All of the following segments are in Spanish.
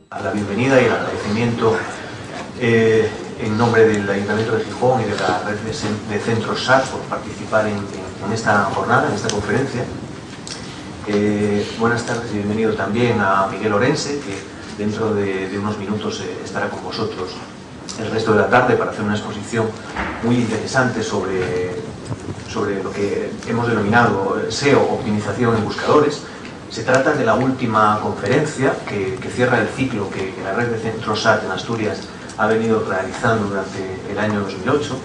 a la bienvenida y el agradecimiento en nombre del Ayuntamiento de Gijón y de la red de centros SAT por participar en esta jornada, en esta conferencia. Buenas tardes y bienvenido también a Miguel Orense, que dentro de unos minutos estará con vosotros el resto de la tarde para hacer una exposición muy interesante sobre lo que hemos denominado SEO, optimización en buscadores. Se trata de la última conferencia que cierra el ciclo que la red de centros SAT en Asturias ha venido realizando durante el año 2008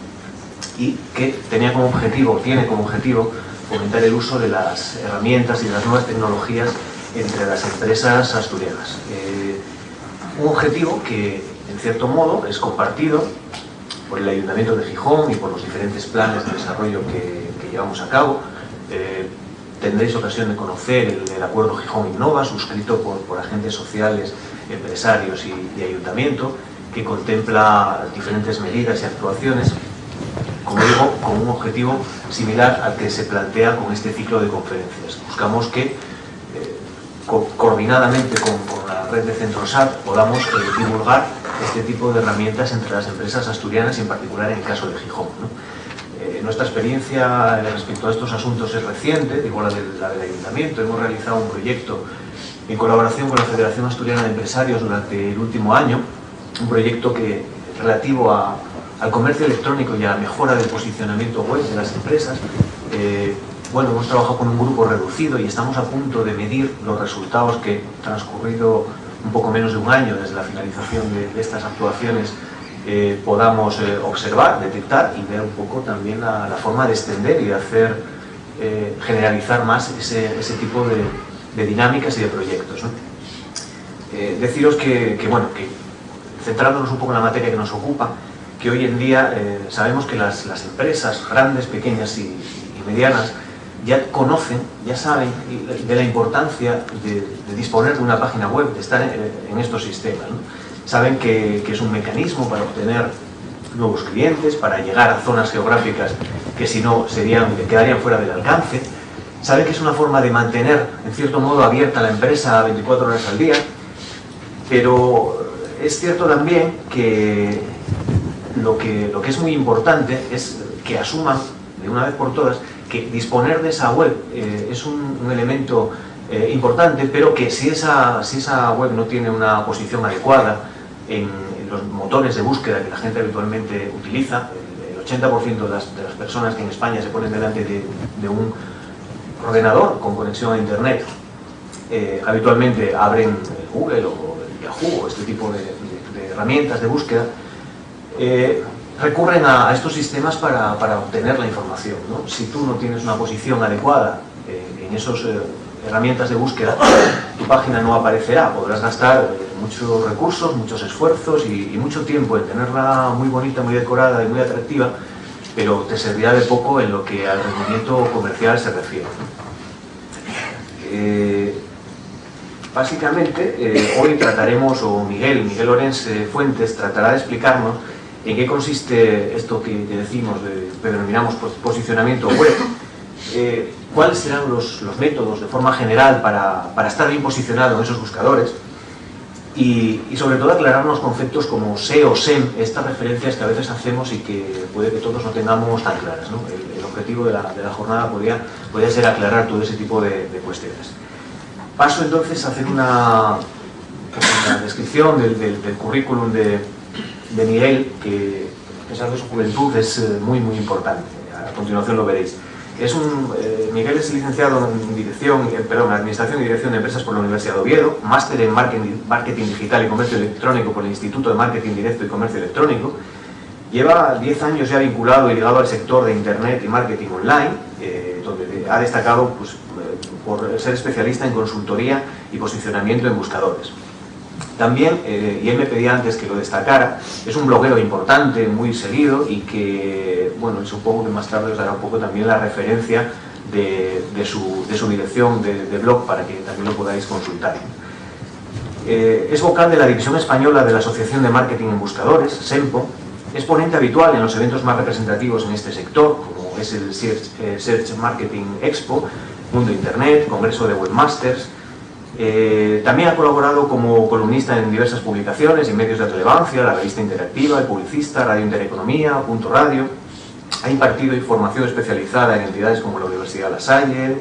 y que tiene como objetivo fomentar el uso de las herramientas y de las nuevas tecnologías entre las empresas asturianas. Un objetivo que, en cierto modo, es compartido por el Ayuntamiento de Gijón y por los diferentes planes de desarrollo que llevamos a cabo. Tendréis ocasión de conocer el acuerdo Gijón Innova, suscrito por agentes sociales, empresarios y ayuntamiento, que contempla diferentes medidas y actuaciones, como digo, con un objetivo similar al que se plantea con este ciclo de conferencias. Buscamos que, coordinadamente con la red de centros SAT, podamos divulgar este tipo de herramientas entre las empresas asturianas y en particular en el caso de Gijón, ¿no? Nuestra experiencia respecto a estos asuntos es reciente, igual la del Ayuntamiento. Hemos realizado un proyecto en colaboración con la Federación Asturiana de Empresarios durante el último año, un proyecto relativo al comercio electrónico y a la mejora del posicionamiento web de las empresas. Hemos trabajado con un grupo reducido y estamos a punto de medir los resultados que, transcurrido un poco menos de un año desde la finalización de estas actuaciones, podamos observar, detectar y ver un poco también la forma de extender y de hacer generalizar más ese tipo de dinámicas y de proyectos, ¿no? Deciros que centrándonos un poco en la materia que nos ocupa, que hoy en día sabemos que las empresas grandes, pequeñas y medianas ya conocen, ya saben de la importancia de disponer de una página web, de estar en estos sistemas, ¿no? Saben que es un mecanismo para obtener nuevos clientes, para llegar a zonas geográficas que si no quedarían fuera del alcance. Saben que es una forma de mantener, en cierto modo, abierta la empresa 24 horas al día, pero es cierto también que lo que es muy importante es que asuman de una vez por todas que disponer de esa web es un elemento importante, pero que si esa web no tiene una posición adecuada en los motores de búsqueda que la gente habitualmente utiliza, el 80% de las personas que en España se ponen delante de un ordenador con conexión a Internet habitualmente abren Google o Yahoo o este tipo de herramientas de búsqueda, recurren a estos sistemas para obtener la información, ¿no? Si tú no tienes una posición adecuada en esas herramientas de búsqueda, tu página no aparecerá. Podrás gastar muchos recursos, muchos esfuerzos y mucho tiempo en tenerla muy bonita, muy decorada y muy atractiva, pero te servirá de poco en lo que al rendimiento comercial se refiere, ¿no? Básicamente, hoy trataremos, o Miguel Orense Fuentes tratará de explicarnos en qué consiste esto que denominamos posicionamiento web, cuáles serán los métodos de forma general para estar bien posicionado en esos buscadores y sobre todo aclararnos conceptos como SEO, SEM, estas referencias que a veces hacemos y que puede que todos no tengamos tan claras, ¿no? El objetivo de la jornada podría ser aclarar todo ese tipo de cuestiones. Paso entonces a hacer una descripción del currículum de Miguel, que a pesar de su juventud es muy importante. A continuación lo veréis. Miguel es licenciado en Administración y Dirección de Empresas por la Universidad de Oviedo, máster en Marketing Digital y Comercio Electrónico por el Instituto de Marketing Directo y Comercio Electrónico. Lleva 10 años ya vinculado y ligado al sector de Internet y Marketing Online, donde ha destacado por ser especialista en consultoría y posicionamiento en buscadores. También, y él me pedía antes que lo destacara, es un bloguero importante, muy seguido y que, supongo que más tarde os dará un poco también la referencia de su dirección de blog para que también lo podáis consultar. Es vocal de la División Española de la Asociación de Marketing en Buscadores, SEMPO, es ponente habitual en los eventos más representativos en este sector, como es el Search Marketing Expo, Mundo Internet, Congreso de Webmasters, También ha colaborado como columnista en diversas publicaciones y medios de relevancia, La Revista Interactiva, El Publicista, Radio Intereconomía, Punto Radio. Ha impartido formación especializada en entidades como la Universidad La Salle,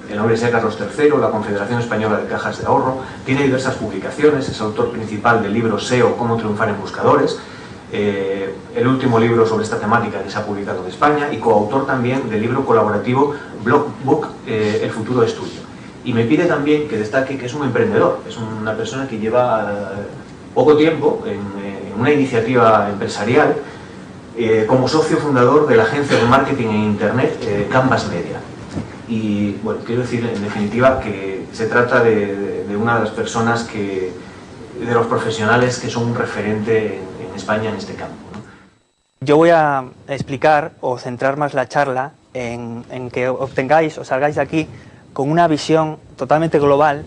la Universidad Carlos III, la Confederación Española de Cajas de Ahorro. Tiene diversas publicaciones, es autor principal del libro SEO, Cómo triunfar en buscadores, el último libro sobre esta temática que se ha publicado en España, y coautor también del libro colaborativo Blogbook, El futuro es tuyo. Y me pide también que destaque que es un emprendedor, es una persona que lleva poco tiempo en una iniciativa empresarial como socio fundador de la agencia de marketing en Internet Canvas Media. Y bueno, quiero decir en definitiva que se trata de una de las personas de los profesionales que son un referente en España en este campo, ¿no? Yo voy a explicar o centrar más la charla en que obtengáis o salgáis de aquí con una visión totalmente global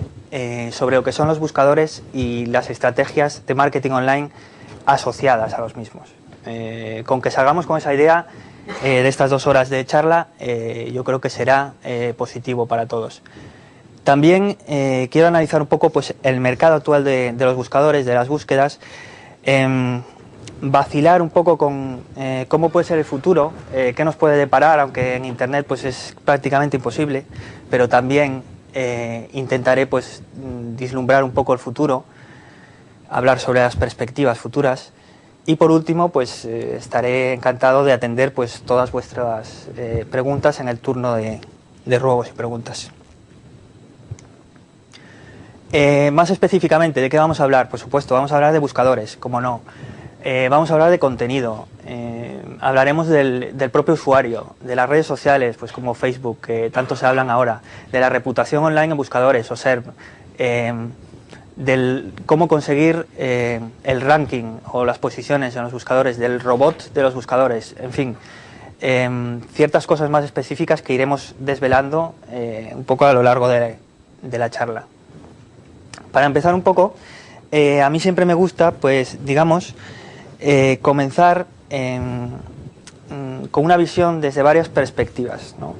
sobre lo que son los buscadores y las estrategias de marketing online asociadas a los mismos. Con que salgamos con esa idea de estas 2 horas de charla, yo creo que será positivo para todos. También quiero analizar un poco pues, el mercado actual de los buscadores, de las búsquedas, vacilar un poco con cómo puede ser el futuro, qué nos puede deparar, aunque en Internet pues, es prácticamente imposible, pero también intentaré pues, vislumbrar un poco el futuro, hablar sobre las perspectivas futuras. Y por último, pues estaré encantado de atender pues, todas vuestras preguntas en el turno de ruegos y preguntas. Más específicamente, ¿de qué vamos a hablar? Por supuesto, vamos a hablar de buscadores, como no. Vamos a hablar de contenido, hablaremos del propio usuario, de las redes sociales, pues como Facebook, que tanto se hablan ahora, de la reputación online en buscadores, o SERP, del cómo conseguir el ranking o las posiciones en los buscadores, del robot de los buscadores, en fin, ciertas cosas más específicas que iremos desvelando un poco a lo largo de la charla. Para empezar un poco, a mí siempre me gusta, pues digamos, comenzar con una visión desde varias perspectivas, ¿no?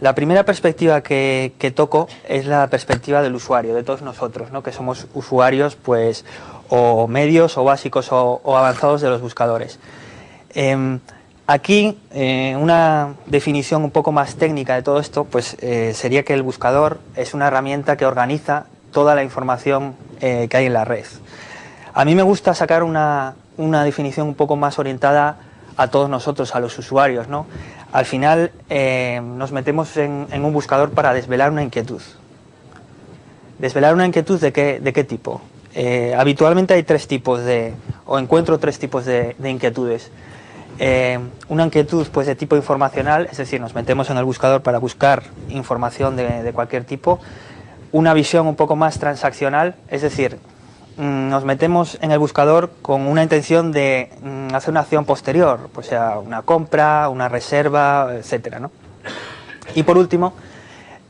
La primera perspectiva que toco es la perspectiva del usuario, de todos nosotros, ¿no? Que somos usuarios pues o medios o básicos o avanzados de los buscadores. Aquí una definición un poco más técnica de todo esto pues sería que el buscador es una herramienta que organiza toda la información que hay en la red. A mí me gusta sacar una definición un poco más orientada a todos nosotros, a los usuarios, ¿no? Al final nos metemos en un buscador para desvelar una inquietud. ¿Desvelar una inquietud de qué tipo? Habitualmente hay encuentro tres tipos de inquietudes. Una inquietud pues de tipo informacional, es decir, nos metemos en el buscador para buscar información de cualquier tipo. Una visión un poco más transaccional, es decir, nos metemos en el buscador con una intención de hacer una acción posterior, pues sea una compra, una reserva, etcétera, ¿no? Y por último,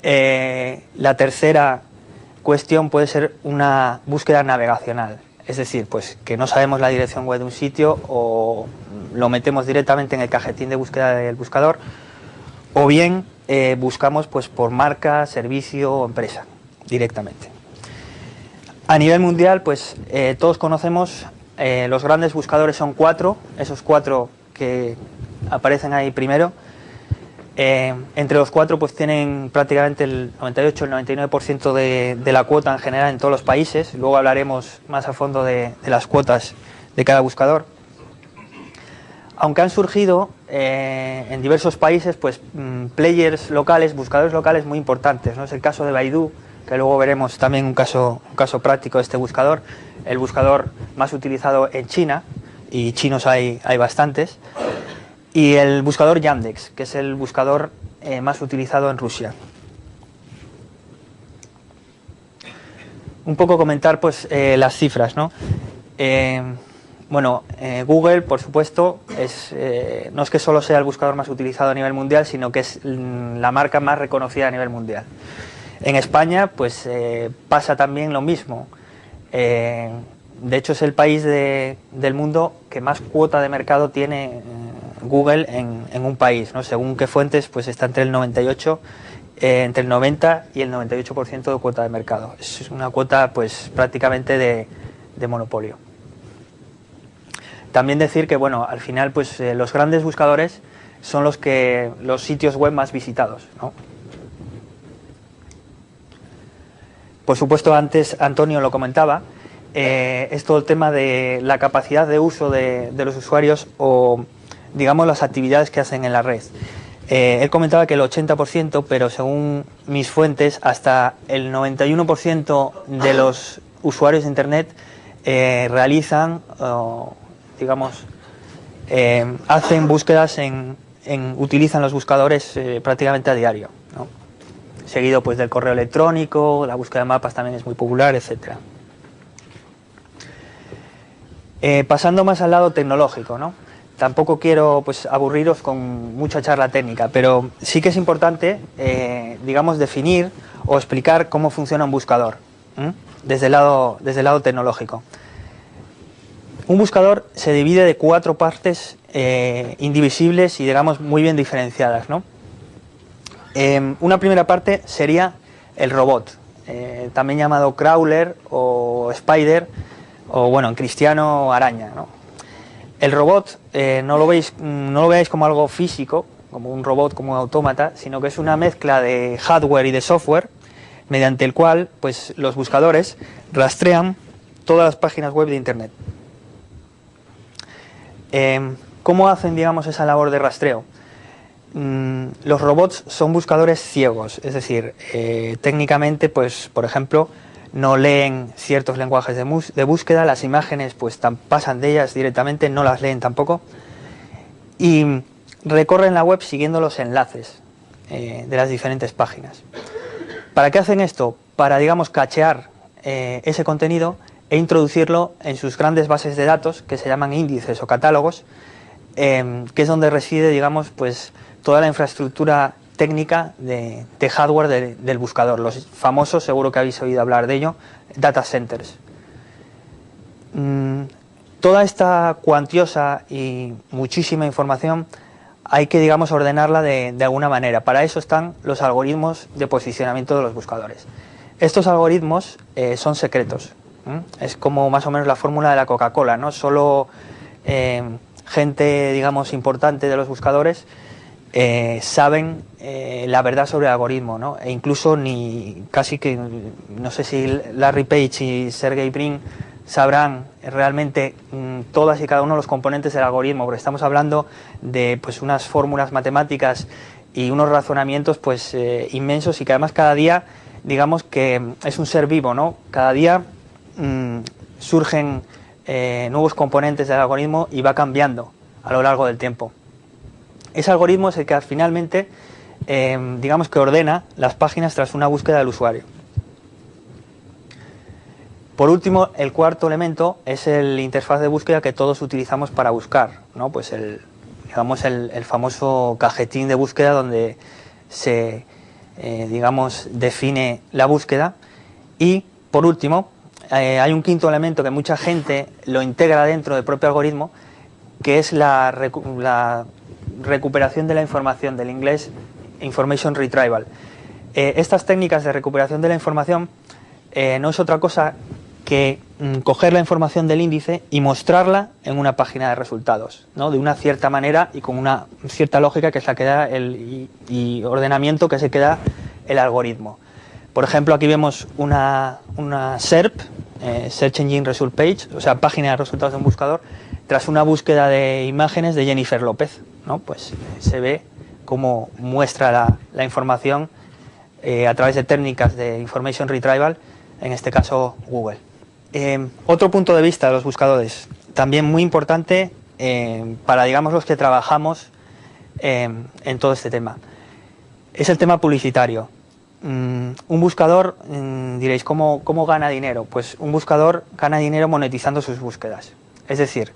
la tercera cuestión puede ser una búsqueda navegacional, es decir, pues que no sabemos la dirección web de un sitio o lo metemos directamente en el cajetín de búsqueda del buscador, o bien buscamos pues por marca, servicio o empresa directamente. A nivel mundial, pues todos conocemos, los grandes buscadores son 4, esos 4 que aparecen ahí primero. Entre los 4 pues tienen prácticamente el 98, el 99% de la cuota en general en todos los países. Luego hablaremos más a fondo de las cuotas de cada buscador. Aunque han surgido en diversos países pues players locales, buscadores locales muy importantes, ¿no? Es el caso de Baidu, que luego veremos también un caso práctico de este buscador, el buscador más utilizado en China, y chinos hay bastantes, y el buscador Yandex, que es el buscador más utilizado en Rusia. Un poco comentar pues las cifras, ¿no? Google, por supuesto, no es que solo sea el buscador más utilizado a nivel mundial, sino que es la marca más reconocida a nivel mundial. En España pues pasa también lo mismo. De hecho es el país del mundo que más cuota de mercado tiene Google en un país, ¿no? Según qué fuentes pues está entre el 98 entre el 90 y el 98% de cuota de mercado. Es una cuota pues prácticamente de monopolio. También decir que bueno, al final pues los grandes buscadores son los sitios web más visitados, ¿no? Por supuesto, antes Antonio lo comentaba, es todo el tema de la capacidad de uso de los usuarios o, digamos, las actividades que hacen en la red. Él comentaba que el 80%, pero según mis fuentes, hasta el 91% de los usuarios de Internet realizan, digamos, hacen búsquedas utilizan los buscadores prácticamente a diario, ¿no? Seguido pues del correo electrónico, la búsqueda de mapas también es muy popular, etcétera. Pasando más al lado tecnológico, ¿no? Tampoco quiero pues aburriros con mucha charla técnica, pero sí que es importante, digamos, definir o explicar cómo funciona un buscador, desde el lado tecnológico. Un buscador se divide de 4 partes indivisibles y, digamos, muy bien diferenciadas, ¿no? Una primera parte sería el robot, también llamado crawler o spider, o bueno, en cristiano araña, ¿no? El robot no lo veáis como algo físico, como un robot, como un autómata, sino que es una mezcla de hardware y de software, mediante el cual pues, los buscadores rastrean todas las páginas web de Internet. ¿Cómo hacen, digamos, esa labor de rastreo? Los robots son buscadores ciegos, es decir, técnicamente, pues, por ejemplo, no leen ciertos lenguajes de búsqueda, las imágenes pues pasan de ellas directamente, no las leen tampoco, y recorren la web siguiendo los enlaces de las diferentes páginas. ¿Para qué hacen esto? Para, digamos, cachear ese contenido e introducirlo en sus grandes bases de datos, que se llaman índices o catálogos, que es donde reside, digamos, pues toda la infraestructura técnica de hardware del buscador, los famosos, seguro que habéis oído hablar de ello, data centers. Toda esta cuantiosa y muchísima información hay que, digamos, ordenarla de alguna manera. Para eso están los algoritmos de posicionamiento de los buscadores. Estos algoritmos son secretos. Es como más o menos la fórmula de la Coca-Cola, ¿no? Solo gente, digamos, importante de los buscadores saben la verdad sobre el algoritmo, ¿no? E incluso casi que no sé si Larry Page y Sergey Brin sabrán realmente todas y cada uno de los componentes del algoritmo, porque estamos hablando de pues unas fórmulas matemáticas y unos razonamientos pues inmensos, y que además cada día, digamos, que es un ser vivo, ¿no? Cada día surgen nuevos componentes del algoritmo y va cambiando a lo largo del tiempo. Ese algoritmo es el que finalmente, digamos, que ordena las páginas tras una búsqueda del usuario. Por último, el cuarto elemento es el interfaz de búsqueda que todos utilizamos para buscar, ¿no? Pues el famoso cajetín de búsqueda donde se, digamos, define la búsqueda. Y, por último, hay un quinto elemento que mucha gente lo integra dentro del propio algoritmo, que es la recuperación de la información, del inglés Information Retrieval. Estas técnicas de recuperación de la información no es otra cosa que coger la información del índice y mostrarla en una página de resultados, ¿no? De una cierta manera y con una cierta lógica que es la que da y ordenamiento que se queda el algoritmo. Por ejemplo, aquí vemos una SERP, Search Engine Result Page, o sea, página de resultados de un buscador, tras una búsqueda de imágenes de Jennifer López, ¿no? Pues se ve cómo muestra la información a través de técnicas de Information Retrieval, en este caso Google. Otro punto de vista de los buscadores, también muy importante para, digamos, los que trabajamos en todo este tema, es el tema publicitario. Un buscador, diréis, ¿cómo gana dinero? Pues un buscador gana dinero monetizando sus búsquedas. Es decir,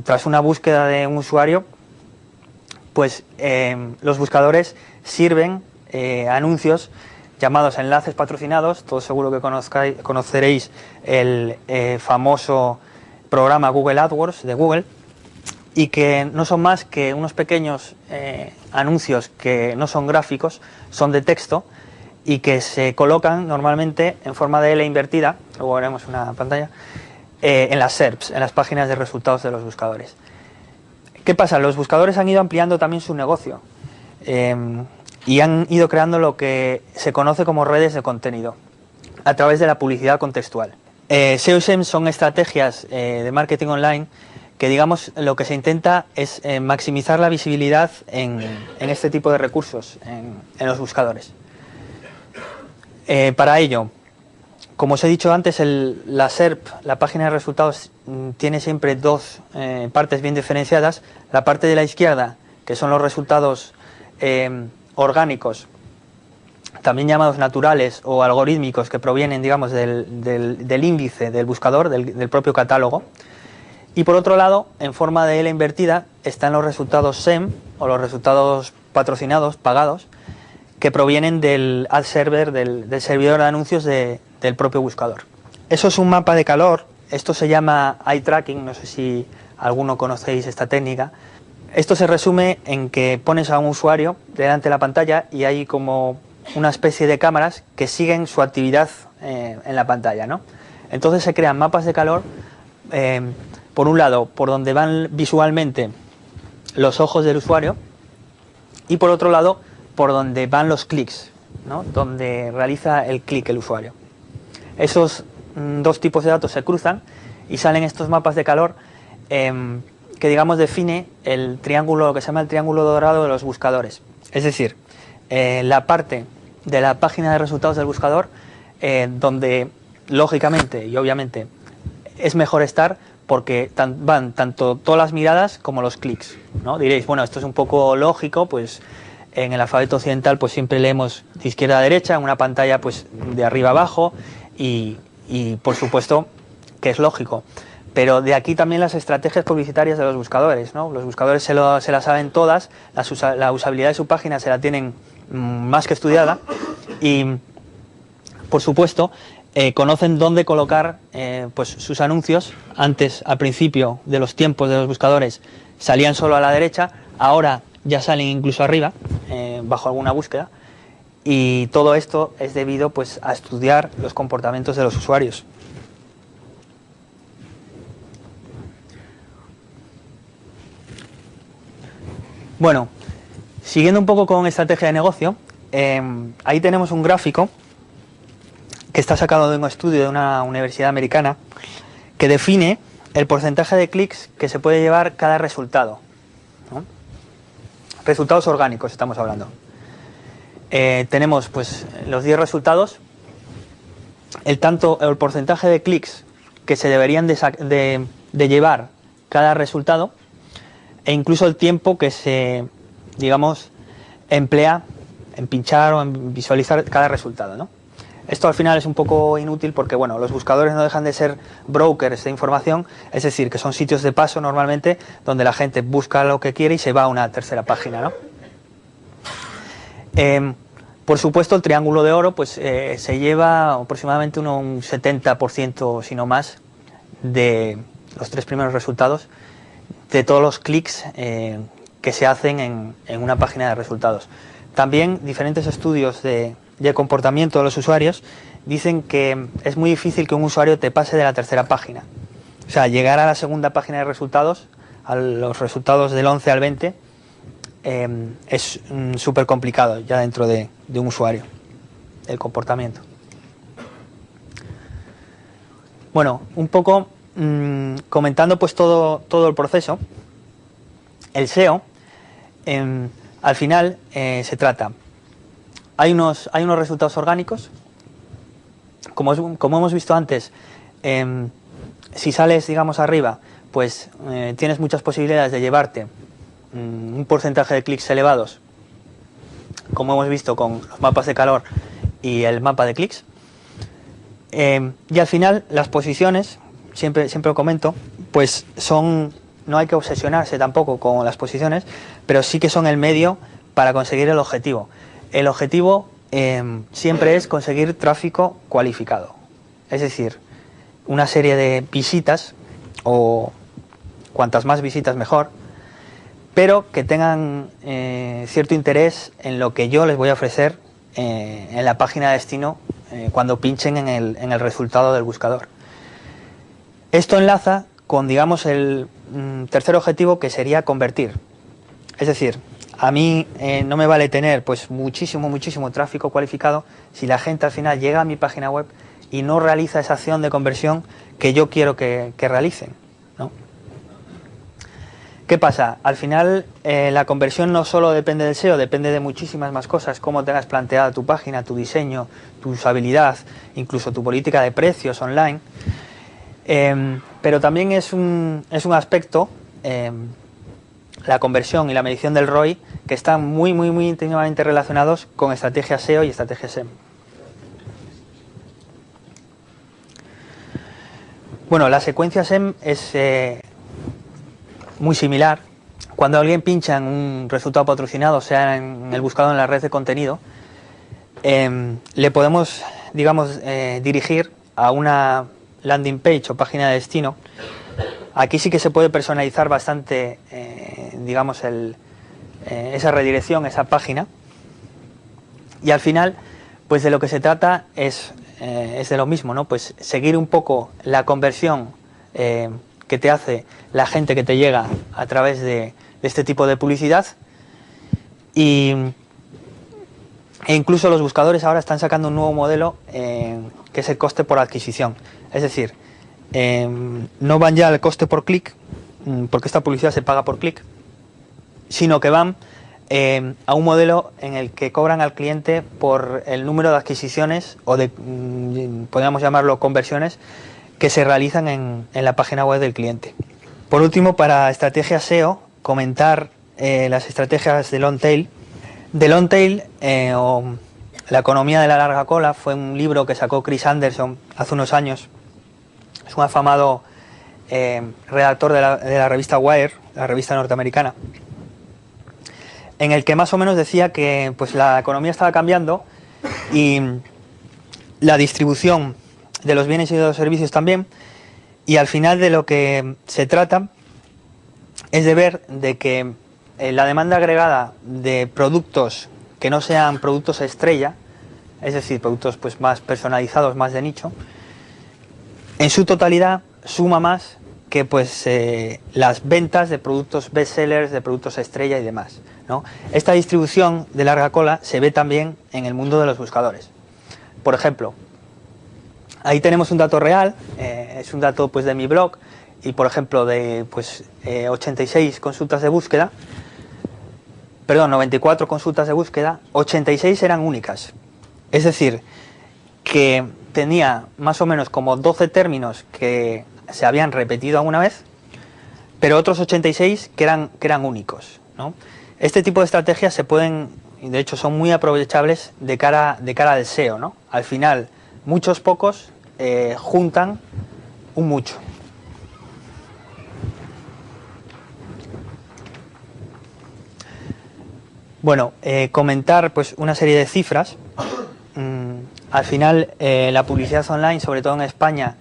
tras una búsqueda de un usuario, pues los buscadores sirven anuncios llamados enlaces patrocinados. Todos seguro que conoceréis el famoso programa Google AdWords de Google, y que no son más que unos pequeños anuncios que no son gráficos, son de texto y que se colocan normalmente en forma de L invertida, luego veremos una pantalla, en las SERPs, en las páginas de resultados de los buscadores. ¿Qué pasa? Los buscadores han ido ampliando también su negocio y han ido creando lo que se conoce como redes de contenido a través de la publicidad contextual. SEO y SEM son estrategias de marketing online que, digamos, lo que se intenta es maximizar la visibilidad en este tipo de recursos, en los buscadores. Para ello, como os he dicho antes, la SERP, la página de resultados, tiene siempre dos partes bien diferenciadas. La parte de la izquierda, que son los resultados orgánicos, también llamados naturales o algorítmicos, que provienen, digamos, del índice del buscador, del propio catálogo. Y por otro lado, en forma de L invertida, están los resultados SEM, o los resultados patrocinados, pagados, que provienen del ad server, del servidor de anuncios del propio buscador. Eso es un mapa de calor. Esto se llama eye tracking, no sé si alguno conocéis esta técnica. Esto se resume en que pones a un usuario delante de la pantalla y hay como una especie de cámaras que siguen su actividad en la pantalla, ¿no? Entonces se crean mapas de calor, por un lado, por donde van visualmente los ojos del usuario, y por otro lado, por donde van los clics, ¿no? Donde realiza el clic el usuario. Esos dos tipos de datos se cruzan y salen estos mapas de calor que, digamos, define el triángulo, lo que se llama el triángulo dorado de los buscadores. Es decir, la parte de la página de resultados del buscador donde, lógicamente y obviamente, es mejor estar porque van tanto todas las miradas como los clics, ¿no? Diréis, bueno, esto es un poco lógico, pues en el alfabeto occidental pues siempre leemos de izquierda a derecha, en una pantalla pues de arriba a abajo y por supuesto que es lógico. Pero de aquí también las estrategias publicitarias de los buscadores, ¿no? Los buscadores se la saben todas, la usabilidad de su página se la tienen más que estudiada y, por supuesto, conocen dónde colocar pues sus anuncios. Antes, al principio de los tiempos de los buscadores, salían solo a la derecha, ahora ya salen incluso arriba, bajo alguna búsqueda, y todo esto es debido pues a estudiar los comportamientos de los usuarios. Bueno, siguiendo un poco con estrategia de negocio, ahí tenemos un gráfico que está sacado de un estudio de una universidad americana que define el porcentaje de clics que se puede llevar cada resultado, ¿no? Resultados orgánicos estamos hablando. Tenemos pues los 10 resultados, el porcentaje de clics que se deberían de llevar cada resultado e incluso el tiempo que se, digamos, emplea en pinchar o en visualizar cada resultado, ¿no? Esto al final es un poco inútil porque, bueno, los buscadores no dejan de ser brokers de información, es decir, que son sitios de paso normalmente donde la gente busca lo que quiere y se va a una tercera página, ¿no? Por supuesto, el triángulo de oro pues se lleva aproximadamente un 70%, si no más, de los 3 primeros resultados, de todos los clics que se hacen en una página de resultados. También diferentes estudios de comportamiento de los usuarios dicen que es muy difícil que un usuario te pase de la tercera página. O sea, llegar a la segunda página de resultados, a los resultados del 11 al 20, es súper complicado ya dentro de un usuario, el comportamiento. Bueno, un poco comentando pues todo el proceso. El SEO, al final se trata, hay unos resultados orgánicos, como hemos visto antes, si sales, digamos, arriba, pues tienes muchas posibilidades de llevarte un porcentaje de clics elevados, como hemos visto con los mapas de calor y el mapa de clics. Y al final las posiciones, siempre lo comento, pues no hay que obsesionarse tampoco con las posiciones, pero sí que son el medio para conseguir el objetivo. El objetivo siempre es conseguir tráfico cualificado, es decir, una serie de visitas, o cuantas más visitas mejor, pero que tengan cierto interés en lo que yo les voy a ofrecer en la página de destino cuando pinchen en el resultado del buscador. Esto enlaza con, digamos, el tercer objetivo, que sería convertir. Es decir, a mí no me vale tener pues muchísimo tráfico cualificado si la gente al final llega a mi página web y no realiza esa acción de conversión que yo quiero que realicen, ¿no? ¿Qué pasa? Al final la conversión no solo depende del SEO, depende de muchísimas más cosas, cómo tengas planteada tu página, tu diseño, tu usabilidad, incluso tu política de precios online. Pero también es un aspecto, la conversión y la medición del ROI, que están muy íntimamente relacionados con estrategia SEO y estrategia SEM. Bueno, la secuencia SEM es muy similar. Cuando alguien pincha en un resultado patrocinado, sea en el buscador en la red de contenido, le podemos, digamos, dirigir a una landing page o página de destino. Aquí sí que se puede personalizar bastante, digamos, esa redirección, esa página. Y al final, pues de lo que se trata es de lo mismo, ¿no? Pues seguir un poco la conversión que te hace la gente que te llega a través de este tipo de publicidad. E incluso los buscadores ahora están sacando un nuevo modelo que es el coste por adquisición. Es decir, no van ya al coste por clic, porque esta publicidad se paga por clic, sino que van a un modelo en el que cobran al cliente por el número de adquisiciones o de, podríamos llamarlo, conversiones que se realizan en la página web del cliente. Por último, para estrategia SEO, comentar las estrategias de long tail. The Long Tail, o La economía de la larga cola, fue un libro que sacó Chris Anderson hace unos años. Es un afamado redactor de la revista Wire, la revista norteamericana, en el que más o menos decía que pues la economía estaba cambiando y la distribución de los bienes y de los servicios también, y al final de lo que se trata es de ver de que la demanda agregada de productos que no sean productos estrella, es decir, productos pues más personalizados, más de nicho, en su totalidad suma más que pues las ventas de productos bestsellers, de productos estrella y demás, ¿no? Esta distribución de larga cola se ve también en el mundo de los buscadores. Por ejemplo, ahí tenemos un dato real, es un dato pues de mi blog, y por ejemplo de pues 86 consultas de búsqueda, perdón, 94 consultas de búsqueda, 86 eran únicas. Es decir, que tenía más o menos como 12 términos que se habían repetido alguna vez, pero otros 86 que eran únicos, ¿no? Este tipo de estrategias se pueden, y de hecho son muy aprovechables de cara al SEO, ¿no? Al final, muchos pocos juntan un mucho. Bueno, comentar pues una serie de cifras. Al final la publicidad online, sobre todo en España,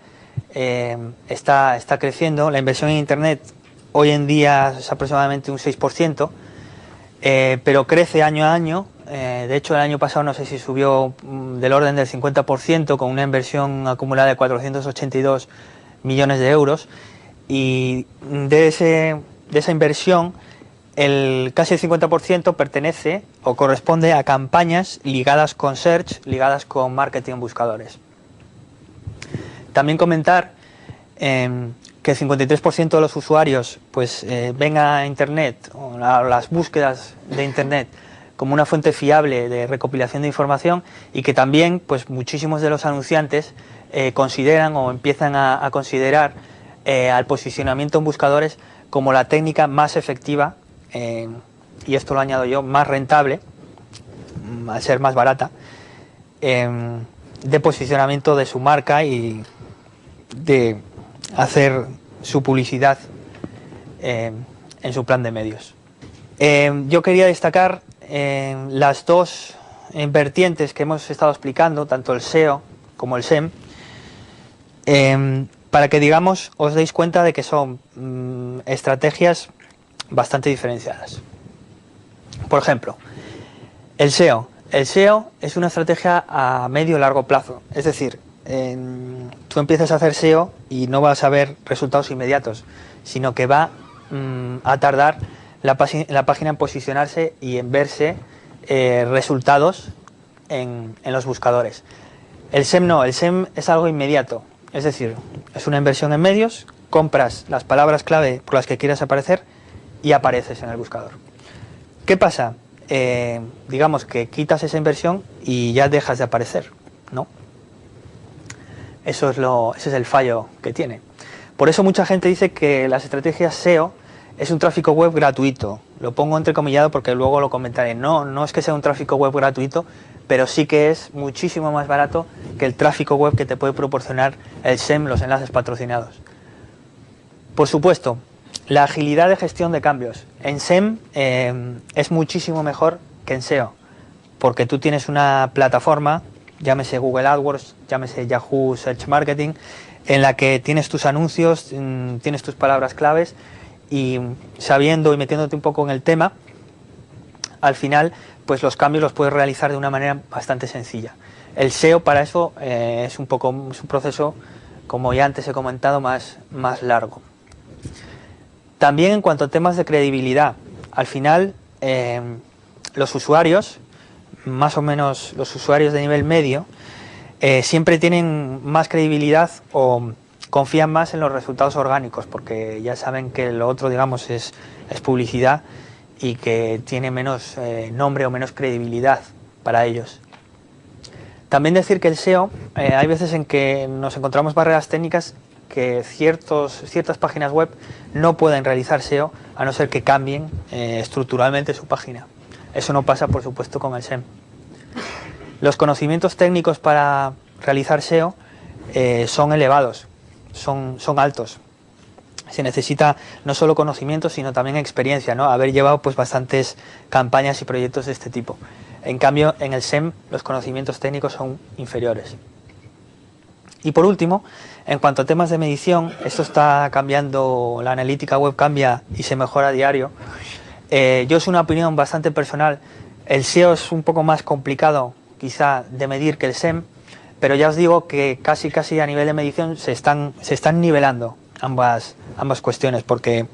está creciendo. La inversión en Internet hoy en día es aproximadamente un 6%, pero crece año a año. De hecho, el año pasado no sé si subió del orden del 50%, con una inversión acumulada de 482 millones de euros. Y de esa inversión, casi el 50% pertenece o corresponde a campañas ligadas con search, ligadas con marketing en buscadores. También comentar que el 53% de los usuarios pues ven a Internet o las búsquedas de Internet como una fuente fiable de recopilación de información, y que también pues muchísimos de los anunciantes consideran o empiezan a considerar al posicionamiento en buscadores como la técnica más efectiva, y esto lo añado yo, más rentable, al ser más barata, de posicionamiento de su marca y de hacer su publicidad en su plan de medios. Yo quería destacar las dos vertientes que hemos estado explicando, tanto el SEO como el SEM, para que, digamos, os deis cuenta de que son estrategias bastante diferenciadas. Por ejemplo, el SEO. El SEO es una estrategia a medio y largo plazo. Es decir, tú empiezas a hacer SEO y no vas a ver resultados inmediatos, sino que va a tardar la página en posicionarse y en verse resultados en los buscadores. El SEM no, el SEM es algo inmediato. Es decir, es una inversión en medios, compras las palabras clave por las que quieras aparecer y apareces en el buscador. ¿Qué pasa? Digamos que quitas esa inversión y ya dejas de aparecer, ¿no? Ese es el fallo que tiene. Por eso mucha gente dice que las estrategias SEO es un tráfico web gratuito. Lo pongo entrecomillado porque luego lo comentaré. No es que sea un tráfico web gratuito, pero sí que es muchísimo más barato que el tráfico web que te puede proporcionar el SEM, los enlaces patrocinados. Por supuesto, la agilidad de gestión de cambios. En SEM es muchísimo mejor que en SEO, porque tú tienes una plataforma, llámese Google AdWords, llámese Yahoo Search Marketing, en la que tienes tus anuncios, tienes tus palabras claves y sabiendo y metiéndote un poco en el tema, al final pues los cambios los puedes realizar de una manera bastante sencilla. El SEO para eso es un proceso, como ya antes he comentado, más largo. También en cuanto a temas de credibilidad, al final los usuarios, más o menos los usuarios de nivel medio, siempre tienen más credibilidad o confían más en los resultados orgánicos, porque ya saben que lo otro, digamos, es publicidad y que tiene menos nombre o menos credibilidad para ellos. También decir que el SEO, hay veces en que nos encontramos barreras técnicas que ciertas páginas web no pueden realizar SEO a no ser que cambien estructuralmente su página. Eso no pasa, por supuesto, con el SEM. Los conocimientos técnicos para realizar SEO son elevados, son altos. Se necesita no solo conocimiento, sino también experiencia, ¿no? Haber llevado pues bastantes campañas y proyectos de este tipo. En cambio, en el SEM los conocimientos técnicos son inferiores. Y por último, en cuanto a temas de medición, esto está cambiando, la analítica web cambia y se mejora a diario. Yo es una opinión bastante personal, el SEO es un poco más complicado quizá de medir que el SEM, pero ya os digo que casi a nivel de medición se están nivelando ambas cuestiones, porque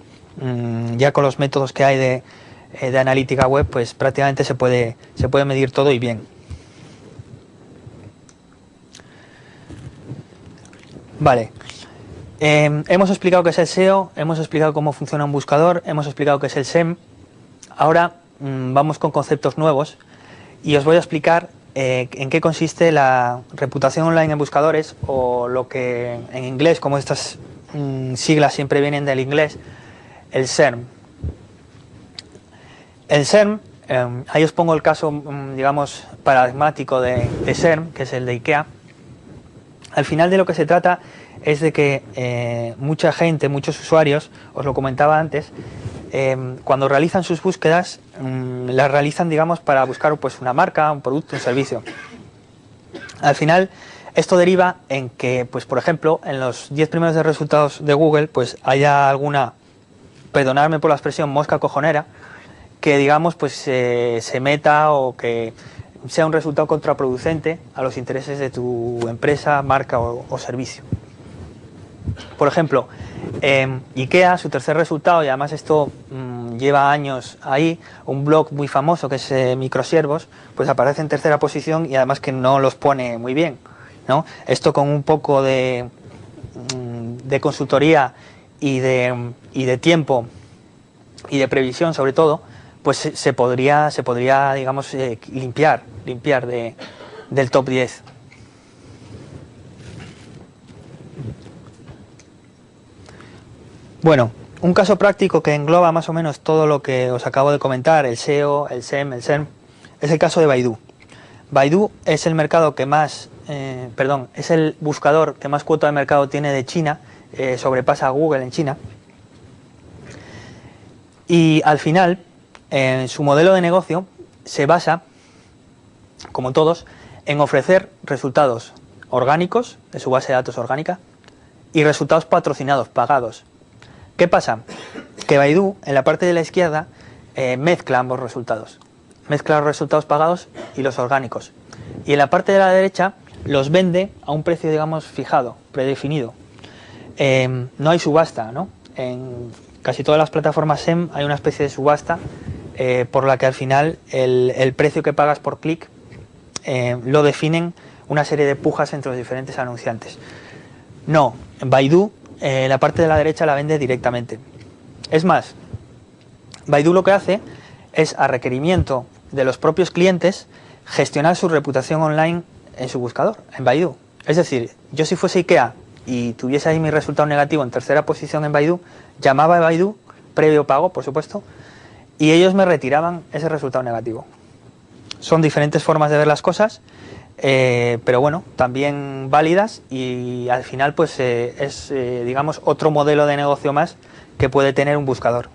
ya con los métodos que hay de analítica web, pues prácticamente se puede medir todo y bien. Vale, hemos explicado qué es el SEO, hemos explicado cómo funciona un buscador, hemos explicado qué es el SEM. Ahora vamos con conceptos nuevos y os voy a explicar en qué consiste la reputación online en buscadores, o lo que en inglés, como estas siglas siempre vienen del inglés, el SERM. El SERM, ahí os pongo el caso, digamos, paradigmático de SERM, que es el de IKEA. Al final de lo que se trata es de que mucha gente, muchos usuarios, os lo comentaba antes, cuando realizan sus búsquedas, las realizan, digamos, para buscar pues una marca, un producto, un servicio. Al final, esto deriva en que, pues por ejemplo, en los 10 primeros de resultados de Google, pues haya alguna, perdonadme por la expresión, mosca cojonera, que digamos, pues se meta o que sea un resultado contraproducente a los intereses de tu empresa, marca o servicio. Por ejemplo, IKEA, su tercer resultado, y además esto lleva años ahí, un blog muy famoso que es Microsiervos, pues aparece en tercera posición y además que no los pone muy bien, ¿no? Esto con un poco de consultoría y de tiempo y de previsión sobre todo, pues se podría digamos, limpiar del top 10. Bueno, un caso práctico que engloba más o menos todo lo que os acabo de comentar, el SEO, el SEM, el SERM, es el caso de Baidu. Baidu es el mercado que más, es el buscador que más cuota de mercado tiene de China, sobrepasa a Google en China. Y al final, su modelo de negocio se basa, como todos, en ofrecer resultados orgánicos, de su base de datos orgánica, y resultados patrocinados, pagados. ¿Qué pasa? que Baidu, en la parte de la izquierda, mezcla ambos resultados. Mezcla los resultados pagados y los orgánicos. Y en la parte de la derecha los vende a un precio, digamos, fijado, predefinido. No hay subasta, ¿no? En casi todas las plataformas SEM hay una especie de subasta por la que al final el precio que pagas por clic lo definen una serie de pujas entre los diferentes anunciantes. No, en Baidu la parte de la derecha la vende directamente. Es más, Baidu lo que hace es, a requerimiento de los propios clientes, gestionar su reputación online en su buscador, en Baidu. Es decir, yo si fuese IKEA y tuviese ahí mi resultado negativo en tercera posición en Baidu, llamaba a Baidu, previo pago, por supuesto, y ellos me retiraban ese resultado negativo. Son diferentes formas de ver las cosas, pero bueno, también válidas, y al final pues es, digamos, otro modelo de negocio más que puede tener un buscador.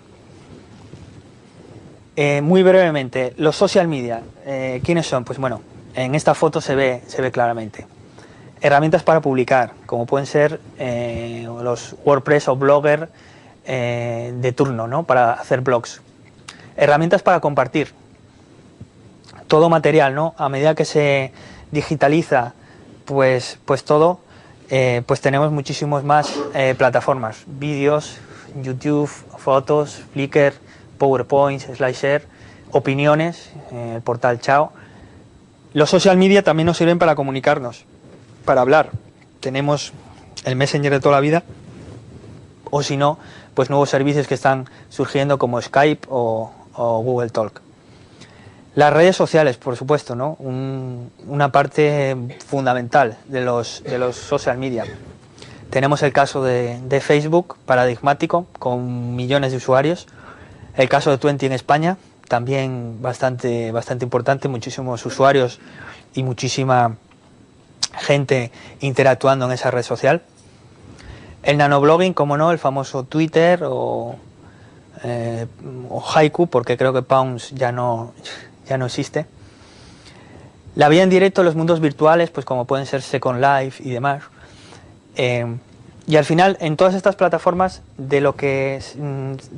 Muy brevemente, los social media, ¿quiénes son? Pues bueno, en esta foto se ve claramente. Herramientas para publicar, como pueden ser los WordPress o Blogger de turno, ¿no? Para hacer blogs. Herramientas para compartir. Todo material, ¿no? A medida que se digitaliza, pues todo, pues tenemos muchísimas más plataformas. Vídeos, YouTube, fotos, Flickr, PowerPoint, SlideShare, opiniones, el portal Chao. Los social media también nos sirven para comunicarnos, para hablar. Tenemos el Messenger de toda la vida, o si no, pues nuevos servicios que están surgiendo como Skype o Google Talk. Las redes sociales, por supuesto, ¿no? Una parte fundamental de los social media. Tenemos el caso de Facebook, paradigmático, con millones de usuarios. El caso de Twenty en España, también bastante importante, muchísimos usuarios y muchísima gente interactuando en esa red social. El nanoblogging, como no, el famoso Twitter o Haiku, porque creo que Pounce ya no existe. La vida en directo, los mundos virtuales, pues como pueden ser Second Life y demás. Y al final, en todas estas plataformas, de lo que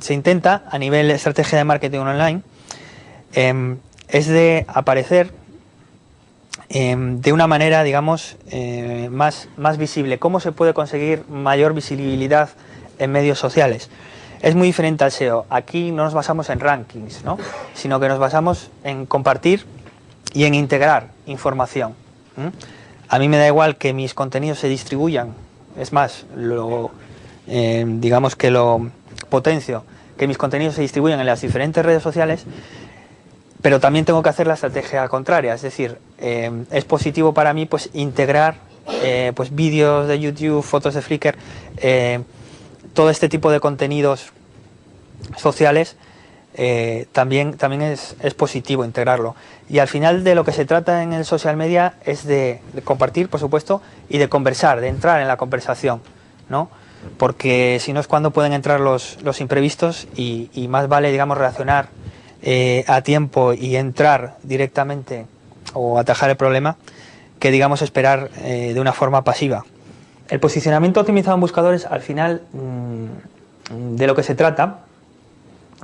se intenta a nivel de estrategia de marketing online, es de aparecer de una manera, digamos, más visible. ¿Cómo se puede conseguir mayor visibilidad en medios sociales? Es muy diferente al SEO. Aquí no nos basamos en rankings, ¿no? Sino que nos basamos en compartir y en integrar información. A mí me da igual que mis contenidos se distribuyan. Es más, digamos que lo potencio, que mis contenidos se distribuyan en las diferentes redes sociales, pero también tengo que hacer la estrategia contraria. Es decir, es positivo para mí pues integrar pues vídeos de YouTube, fotos de Flickr, todo este tipo de contenidos sociales. También es positivo integrarlo, y al final de lo que se trata en el social media es de compartir, por supuesto, y de conversar, de entrar en la conversación, ¿no? Porque si no es cuando pueden entrar los imprevistos, y más vale, digamos, reaccionar a tiempo y entrar directamente o atajar el problema que, digamos, esperar de una forma pasiva. El posicionamiento optimizado en buscadores, al final, de lo que se trata,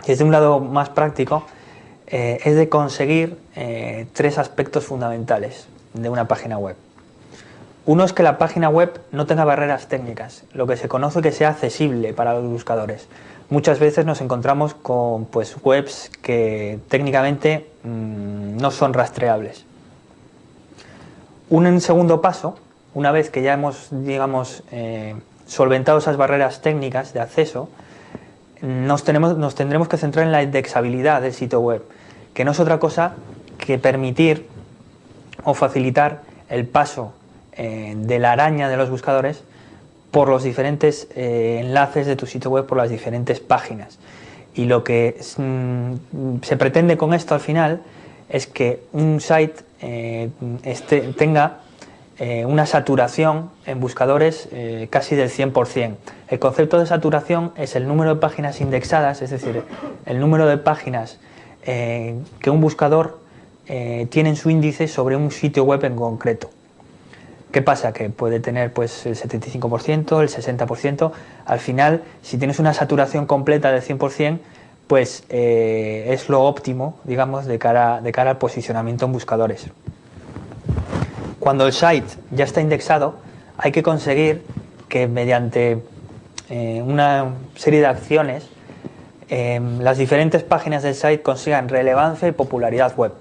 desde un lado más práctico, es de conseguir tres aspectos fundamentales de una página web. Uno es que la página web no tenga barreras técnicas, lo que se conoce que sea accesible para los buscadores. Muchas veces nos encontramos con pues, webs que técnicamente no son rastreables. Un segundo paso, una vez que ya hemos, digamos, solventado esas barreras técnicas de acceso, nos tendremos que centrar en la indexabilidad del sitio web, que no es otra cosa que permitir o facilitar el paso de la araña de los buscadores por los diferentes enlaces de tu sitio web, por las diferentes páginas. Y lo que se pretende con esto al final es que un site tenga una saturación en buscadores casi del 100%. El concepto de saturación es el número de páginas indexadas, es decir, el número de páginas que un buscador tiene en su índice sobre un sitio web en concreto. ¿Qué pasa? Que puede tener pues el 75%, el 60%. Al final, si tienes una saturación completa del 100%, pues es lo óptimo, digamos, de cara al posicionamiento en buscadores. Cuando el site ya está indexado, hay que conseguir que mediante una serie de acciones las diferentes páginas del site consigan relevancia y popularidad web.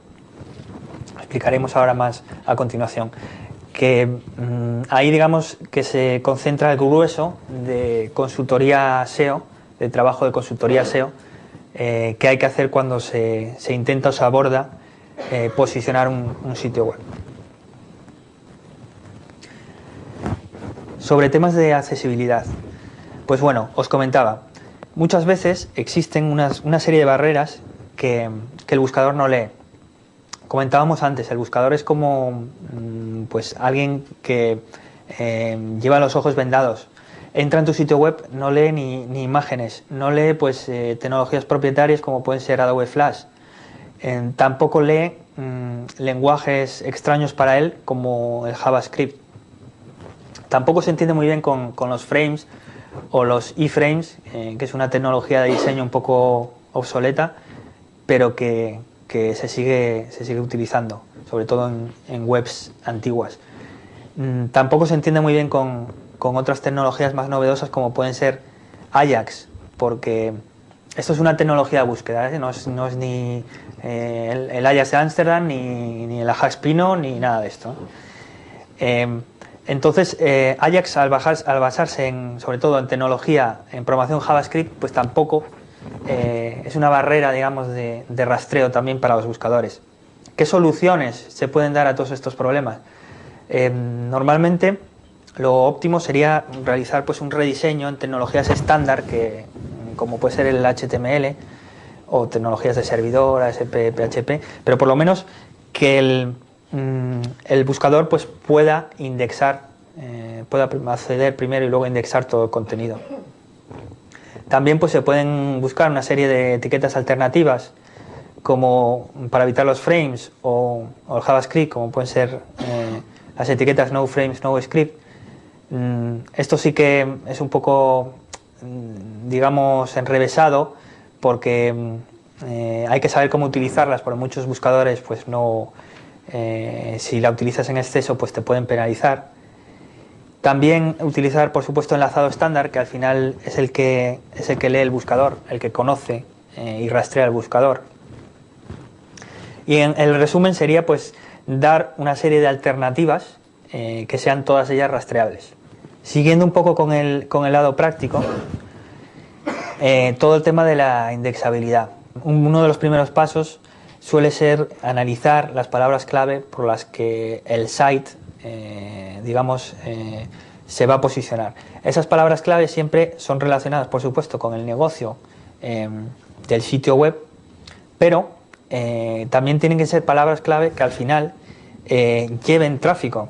Explicaremos ahora más a continuación. Que ahí digamos que se concentra el grueso de consultoría SEO, de trabajo de consultoría SEO, que hay que hacer cuando se intenta o se aborda posicionar un sitio web. Sobre temas de accesibilidad, pues bueno, os comentaba, muchas veces existen una serie de barreras que el buscador no lee. Comentábamos antes, el buscador es como pues alguien que lleva los ojos vendados. Entra en tu sitio web, no lee ni imágenes, no lee pues tecnologías propietarias como pueden ser Adobe Flash. Tampoco lee lenguajes extraños para él como el JavaScript. Tampoco se entiende muy bien con los frames o los iframes, que es una tecnología de diseño un poco obsoleta, pero que se sigue utilizando, sobre todo en webs antiguas. Tampoco se entiende muy bien con otras tecnologías más novedosas como pueden ser Ajax, porque esto es una tecnología de búsqueda, no es ni el Ajax de Ámsterdam, ni el Ajax Pinot, ni nada de esto. Entonces, Ajax, al basarse sobre todo en tecnología, en programación JavaScript, pues tampoco es una barrera, digamos, de rastreo también para los buscadores. ¿Qué soluciones se pueden dar a todos estos problemas? Normalmente, lo óptimo sería realizar pues un rediseño en tecnologías estándar, como puede ser el HTML o tecnologías de servidor, ASP, PHP, pero por lo menos que el buscador pues pueda indexar, pueda acceder primero y luego indexar todo el contenido. También pues se pueden buscar una serie de etiquetas alternativas como para evitar los frames o el JavaScript, como pueden ser las etiquetas no frames, no script. Esto sí que es un poco, digamos, enrevesado, porque hay que saber cómo utilizarlas, porque muchos buscadores pues no, si la utilizas en exceso pues te pueden penalizar. También utilizar, por supuesto, enlazado estándar, que al final es el que lee el buscador, el que conoce y rastrea el buscador. Y el resumen sería pues dar una serie de alternativas que sean todas ellas rastreables. Siguiendo un poco con el lado práctico, todo el tema de la indexabilidad. Uno de los primeros pasos suele ser analizar las palabras clave por las que el site digamos, se va a posicionar. Esas palabras clave siempre son relacionadas, por supuesto, con el negocio del sitio web, pero también tienen que ser palabras clave que al final lleven tráfico,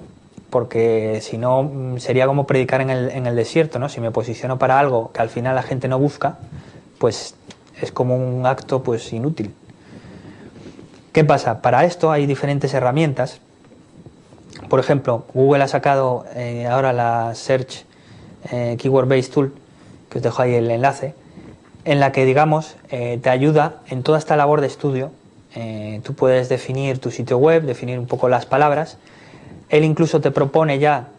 porque si no sería como predicar en el desierto, ¿no? Si me posiciono para algo que al final la gente no busca, pues es como un acto pues inútil. ¿Qué pasa? Para esto hay diferentes herramientas. Por ejemplo, Google ha sacado ahora la Search Keyword Based Tool, que os dejo ahí el enlace, en la que, digamos, te ayuda en toda esta labor de estudio. Tú puedes definir tu sitio web, definir un poco las palabras. Él incluso te propone ya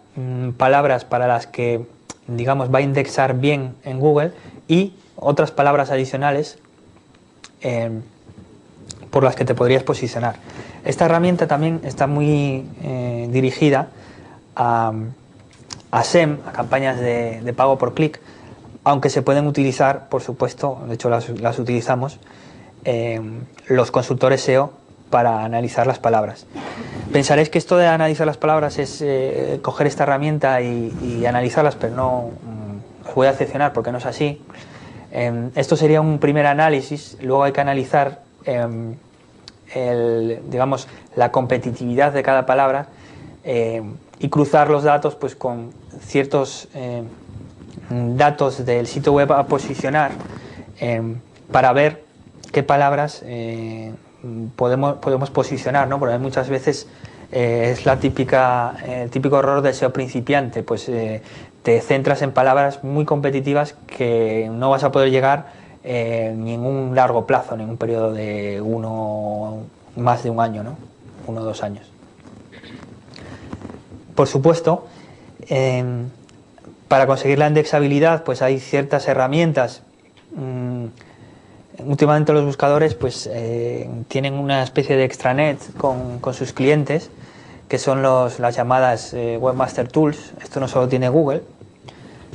palabras para las que, digamos, va a indexar bien en Google y otras palabras adicionales por las que te podrías posicionar. Esta herramienta también está muy dirigida a SEM, a campañas de pago por clic, aunque se pueden utilizar, por supuesto, de hecho las utilizamos, los consultores SEO para analizar las palabras. Pensaréis que esto de analizar las palabras es coger esta herramienta y analizarlas, pero no, os voy a decepcionar porque no es así. Esto sería un primer análisis, luego hay que analizar digamos, la competitividad de cada palabra y cruzar los datos pues con ciertos datos del sitio web a posicionar para ver qué palabras podemos posicionar, ¿no? Porque muchas veces es el típico error del SEO principiante, pues te centras en palabras muy competitivas que no vas a poder llegar ni en un largo plazo, ni en un periodo de más de un año, ¿no? 1 o 2 años. Por supuesto, para conseguir la indexabilidad, pues hay ciertas herramientas. Últimamente los buscadores pues tienen una especie de extranet con sus clientes, que son las llamadas Webmaster Tools. Esto no solo tiene Google,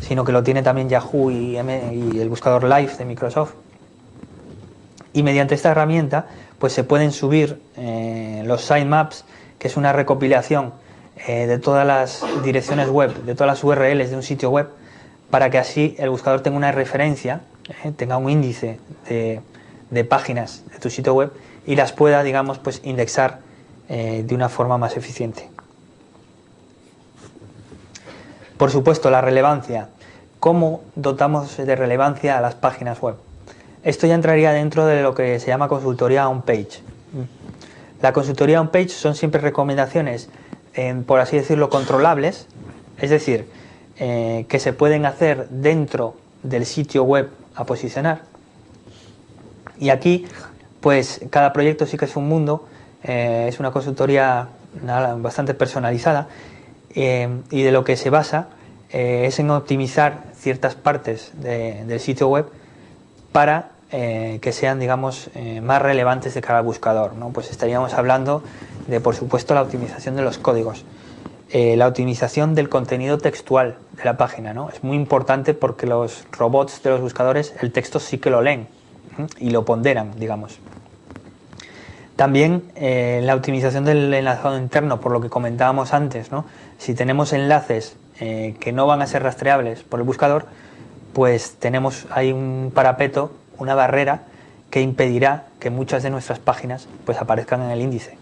sino que lo tiene también Yahoo y el buscador Live de Microsoft. Y mediante esta herramienta pues se pueden subir los sitemaps, que es una recopilación de todas las direcciones web, de todas las URLs de un sitio web, para que así el buscador tenga una referencia, tenga un índice de páginas de tu sitio web y las pueda, digamos, pues indexar de una forma más eficiente. Por supuesto, la relevancia. ¿Cómo dotamos de relevancia a las páginas web? Esto ya entraría dentro de lo que se llama consultoría on-page. La consultoría on-page son siempre recomendaciones, por así decirlo, controlables, es decir, que se pueden hacer dentro del sitio web a posicionar. Y aquí, pues cada proyecto sí que es un mundo, es una consultoría bastante personalizada, y de lo que se basa es en optimizar ciertas partes del sitio web para que sean, digamos, más relevantes de cara al buscador, ¿no? Pues estaríamos hablando de, por supuesto, la optimización de los códigos, la optimización del contenido textual de la página, ¿no? Es muy importante porque los robots de los buscadores el texto sí que lo leen y lo ponderan, digamos. También la optimización del enlazado interno, por lo que comentábamos antes, ¿no? Si tenemos enlaces que no van a ser rastreables por el buscador, pues tenemos ahí un parapeto, una barrera que impedirá que muchas de nuestras páginas pues aparezcan en el índice.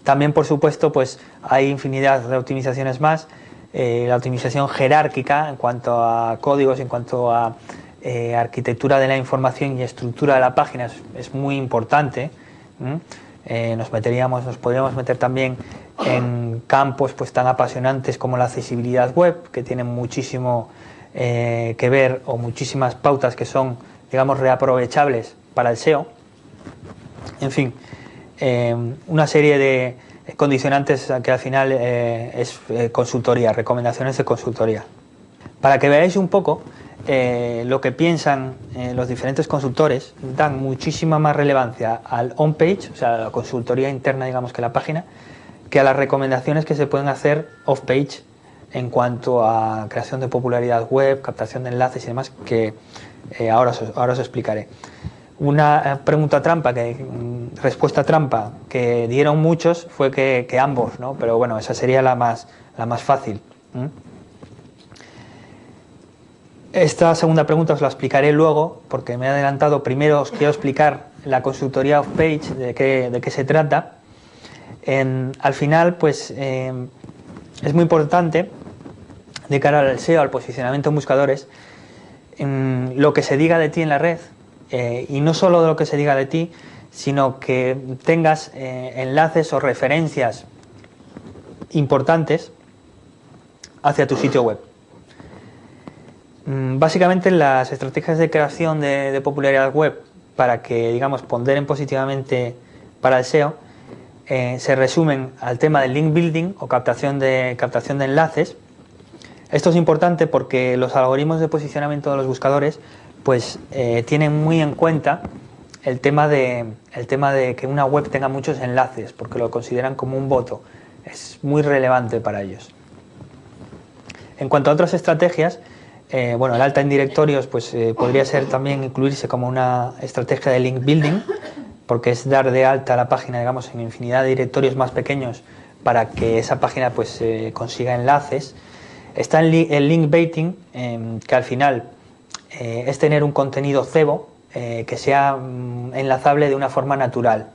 También, por supuesto, pues hay infinidad de optimizaciones más. La optimización jerárquica en cuanto a códigos, en cuanto a arquitectura de la información y estructura de la página es muy importante. Nos podríamos meter también en campos pues tan apasionantes como la accesibilidad web, que tienen muchísimo que ver, o muchísimas pautas que son, digamos, reaprovechables para el SEO. En fin, una serie de condicionantes que al final es consultoría, recomendaciones de consultoría. Para que veáis un poco lo que piensan los diferentes consultores, dan muchísima más relevancia al on-page, o sea, a la consultoría interna, digamos, que la página, que a las recomendaciones que se pueden hacer off-page en cuanto a creación de popularidad web, captación de enlaces y demás, que ahora os explicaré. Una pregunta trampa, respuesta trampa que dieron muchos fue que ambos, ¿no? Pero bueno, esa sería la más fácil. Esta segunda pregunta os la explicaré luego, porque me he adelantado. Primero os quiero explicar la consultoría off-page, de qué se trata. Al final, pues es muy importante de cara al SEO, al posicionamiento en buscadores, lo que se diga de ti en la red, y no solo de lo que se diga de ti, sino que tengas enlaces o referencias importantes hacia tu sitio web. Básicamente las estrategias de creación de popularidad web para que, digamos, ponderen positivamente para el SEO se resumen al tema del link building o captación de enlaces. Esto es importante porque los algoritmos de posicionamiento de los buscadores pues tienen muy en cuenta el tema de que una web tenga muchos enlaces, porque lo consideran como un voto. Es muy relevante para ellos. En cuanto a otras estrategias, bueno, el alta en directorios pues podría ser también incluirse como una estrategia de link building, porque es dar de alta la página, digamos, en infinidad de directorios más pequeños para que esa página pues consiga enlaces. Está el link baiting, que al final es tener un contenido cebo que sea enlazable de una forma natural.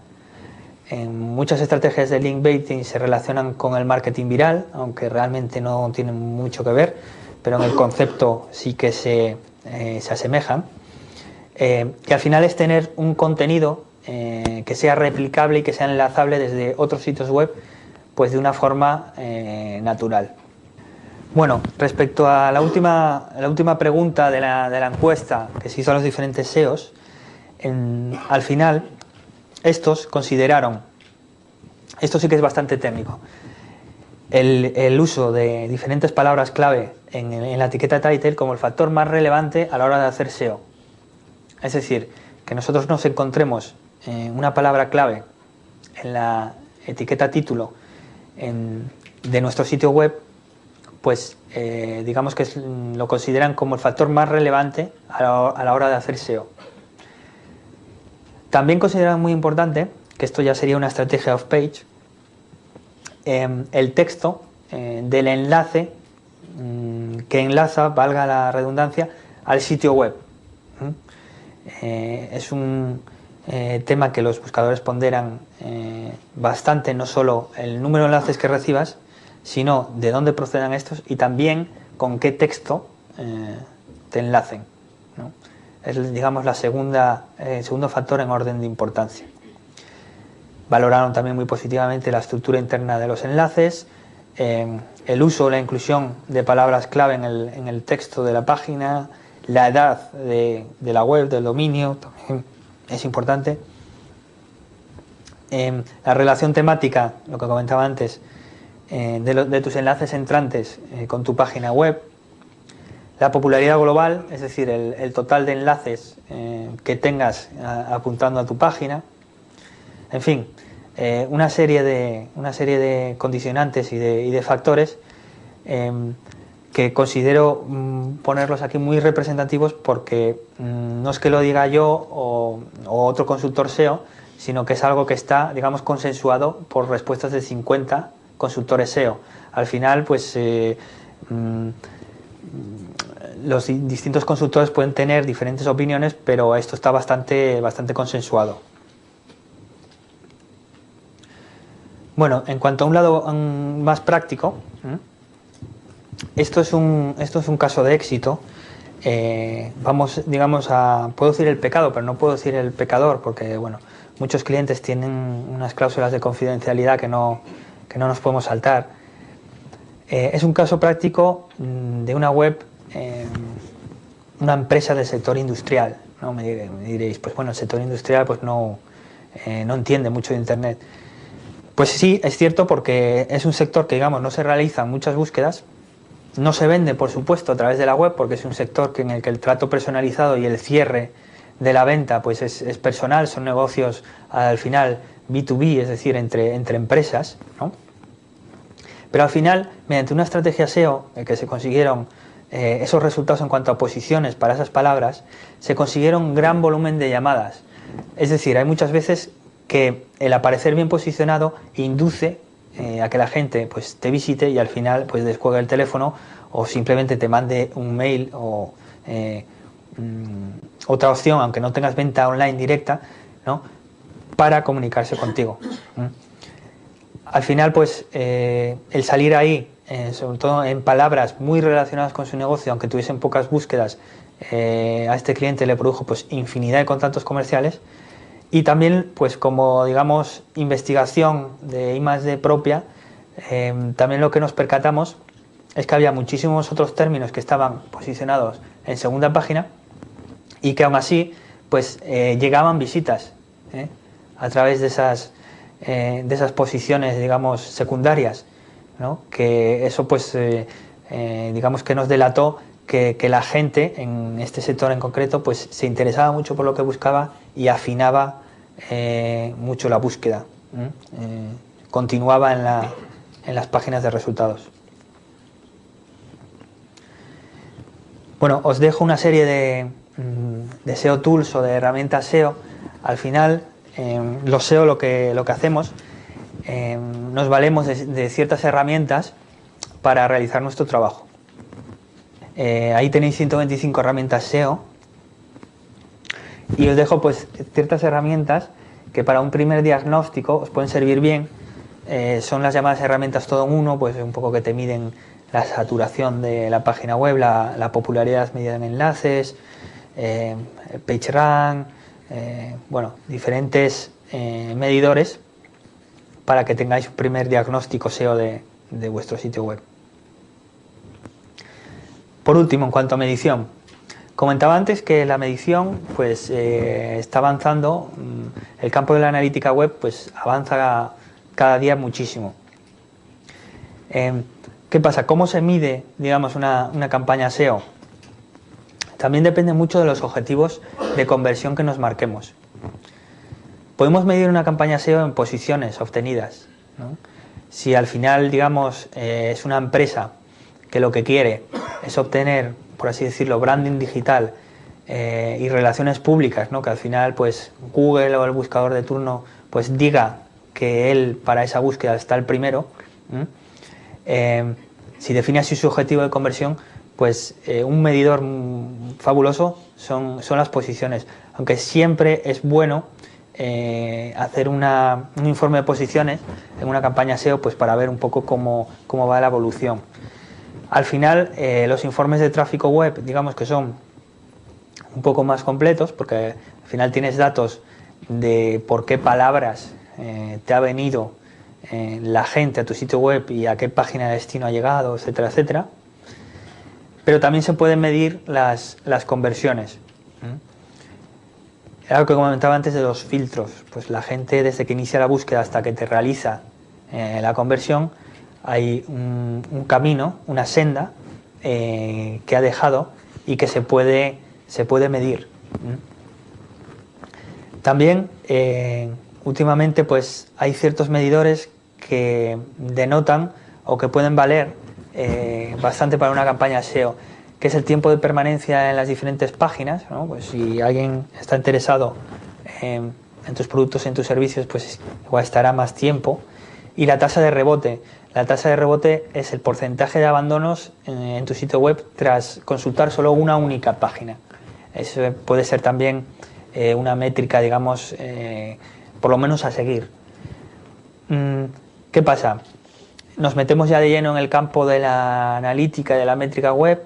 Muchas estrategias de link baiting se relacionan con el marketing viral, aunque realmente no tienen mucho que ver, pero en el concepto sí que se asemejan. Que al final es tener un contenido que sea replicable y que sea enlazable desde otros sitios web pues de una forma natural. Bueno, respecto a la última pregunta de la encuesta que se hizo a los diferentes SEOs, al final estos consideraron, esto sí que es bastante técnico, el uso de diferentes palabras clave en la etiqueta title como el factor más relevante a la hora de hacer SEO. Es decir, que nosotros nos encontremos una palabra clave en la etiqueta título de nuestro sitio web, pues digamos que lo consideran como el factor más relevante a la hora de hacer SEO. También consideran muy importante, que esto ya sería una estrategia off-page, el texto del enlace que enlaza, valga la redundancia, al sitio web. Es un tema que los buscadores ponderan bastante, no solo el número de enlaces que recibas, sino de dónde procedan estos y también con qué texto te enlacen, ¿no? Es, digamos, el segundo factor en orden de importancia. Valoraron también muy positivamente la estructura interna de los enlaces, el uso o la inclusión de palabras clave en el texto de la página, la edad de la web, del dominio, también es importante. La relación temática, lo que comentaba antes, de tus enlaces entrantes con tu página web, la popularidad global, es decir, el total de enlaces que tengas apuntando a tu página, en fin, una serie de condicionantes y de factores que considero ponerlos aquí muy representativos porque no es que lo diga yo o otro consultor SEO, sino que es algo que está, digamos, consensuado por respuestas de 50 consultores SEO. Al final, pues los distintos consultores pueden tener diferentes opiniones, pero esto está bastante consensuado. Bueno, en cuanto a un lado más práctico, esto es un caso de éxito. Vamos, digamos, puedo decir el pecado, pero no puedo decir el pecador, porque bueno, muchos clientes tienen unas cláusulas de confidencialidad que no nos podemos saltar. Es un caso práctico de una web, una empresa del sector industrial, ¿no? Me diréis, pues bueno, el sector industrial pues no entiende mucho de Internet. Pues sí, es cierto, porque es un sector que, digamos, no se realizan muchas búsquedas, no se vende, por supuesto, a través de la web, porque es un sector en el que el trato personalizado y el cierre de la venta pues es personal, son negocios al final B2B, es decir, entre empresas, ¿no? Pero al final, mediante una estrategia SEO que se consiguieron esos resultados en cuanto a posiciones para esas palabras, se consiguieron un gran volumen de llamadas. Es decir, hay muchas veces que el aparecer bien posicionado induce a que la gente pues te visite y al final pues descuelgue el teléfono o simplemente te mande un mail o otra opción, aunque no tengas venta online directa, ¿no?, para comunicarse contigo. Al final, pues el salir ahí, sobre todo en palabras muy relacionadas con su negocio, aunque tuviesen pocas búsquedas, a este cliente le produjo pues infinidad de contactos comerciales. Y también, pues como digamos investigación de I+D propia, también lo que nos percatamos es que había muchísimos otros términos que estaban posicionados en segunda página y que aún así pues llegaban visitas a través de esas posiciones, digamos, secundarias, ¿no? Que eso pues digamos que nos delató que la gente en este sector en concreto pues se interesaba mucho por lo que buscaba y afinaba mucho la búsqueda, continuaba en las páginas de resultados. Bueno, os dejo una serie de SEO tools o de herramientas SEO. Al final, los SEO lo que hacemos, nos valemos de ciertas herramientas para realizar nuestro trabajo. Ahí tenéis 125 herramientas SEO y os dejo pues ciertas herramientas que para un primer diagnóstico os pueden servir bien. Son las llamadas herramientas todo en uno, pues un poco que te miden la saturación de la página web, la popularidad medida en enlaces, PageRank, bueno, diferentes medidores para que tengáis un primer diagnóstico SEO de vuestro sitio web. Por último, en cuanto a medición, comentaba antes que la medición pues, está avanzando, el campo de la analítica web pues, avanza cada día muchísimo. ¿Qué pasa? ¿Cómo se mide, digamos, una campaña SEO? También depende mucho de los objetivos de conversión que nos marquemos. Podemos medir una campaña SEO en posiciones obtenidas, ¿no? Si al final, digamos, es una empresa que lo que quiere es obtener, por así decirlo, branding digital y relaciones públicas, ¿no? Que al final, pues, Google o el buscador de turno, pues, diga que él para esa búsqueda está el primero. Si define así su objetivo de conversión, pues un medidor fabuloso son las posiciones, aunque siempre es bueno hacer un informe de posiciones en una campaña SEO pues para ver un poco cómo va la evolución. Al final los informes de tráfico web, digamos que son un poco más completos, porque al final tienes datos de por qué palabras te ha venido la gente a tu sitio web y a qué página de destino ha llegado, etcétera, etcétera. Pero también se pueden medir las conversiones. Era lo que comentaba antes de los filtros. Pues la gente, desde que inicia la búsqueda hasta que te realiza la conversión, hay un camino, una senda que ha dejado y que se puede medir. También últimamente pues hay ciertos medidores que denotan o que pueden valer bastante para una campaña SEO, que es el tiempo de permanencia en las diferentes páginas, ¿no? Pues si alguien está interesado en tus productos, en tus servicios, pues igual estará más tiempo. Y la tasa de rebote. La tasa de rebote es el porcentaje de abandonos en tu sitio web tras consultar solo una única página. Eso puede ser también una métrica, digamos, por lo menos a seguir. ¿Qué pasa? Nos metemos ya de lleno en el campo de la analítica y de la métrica web.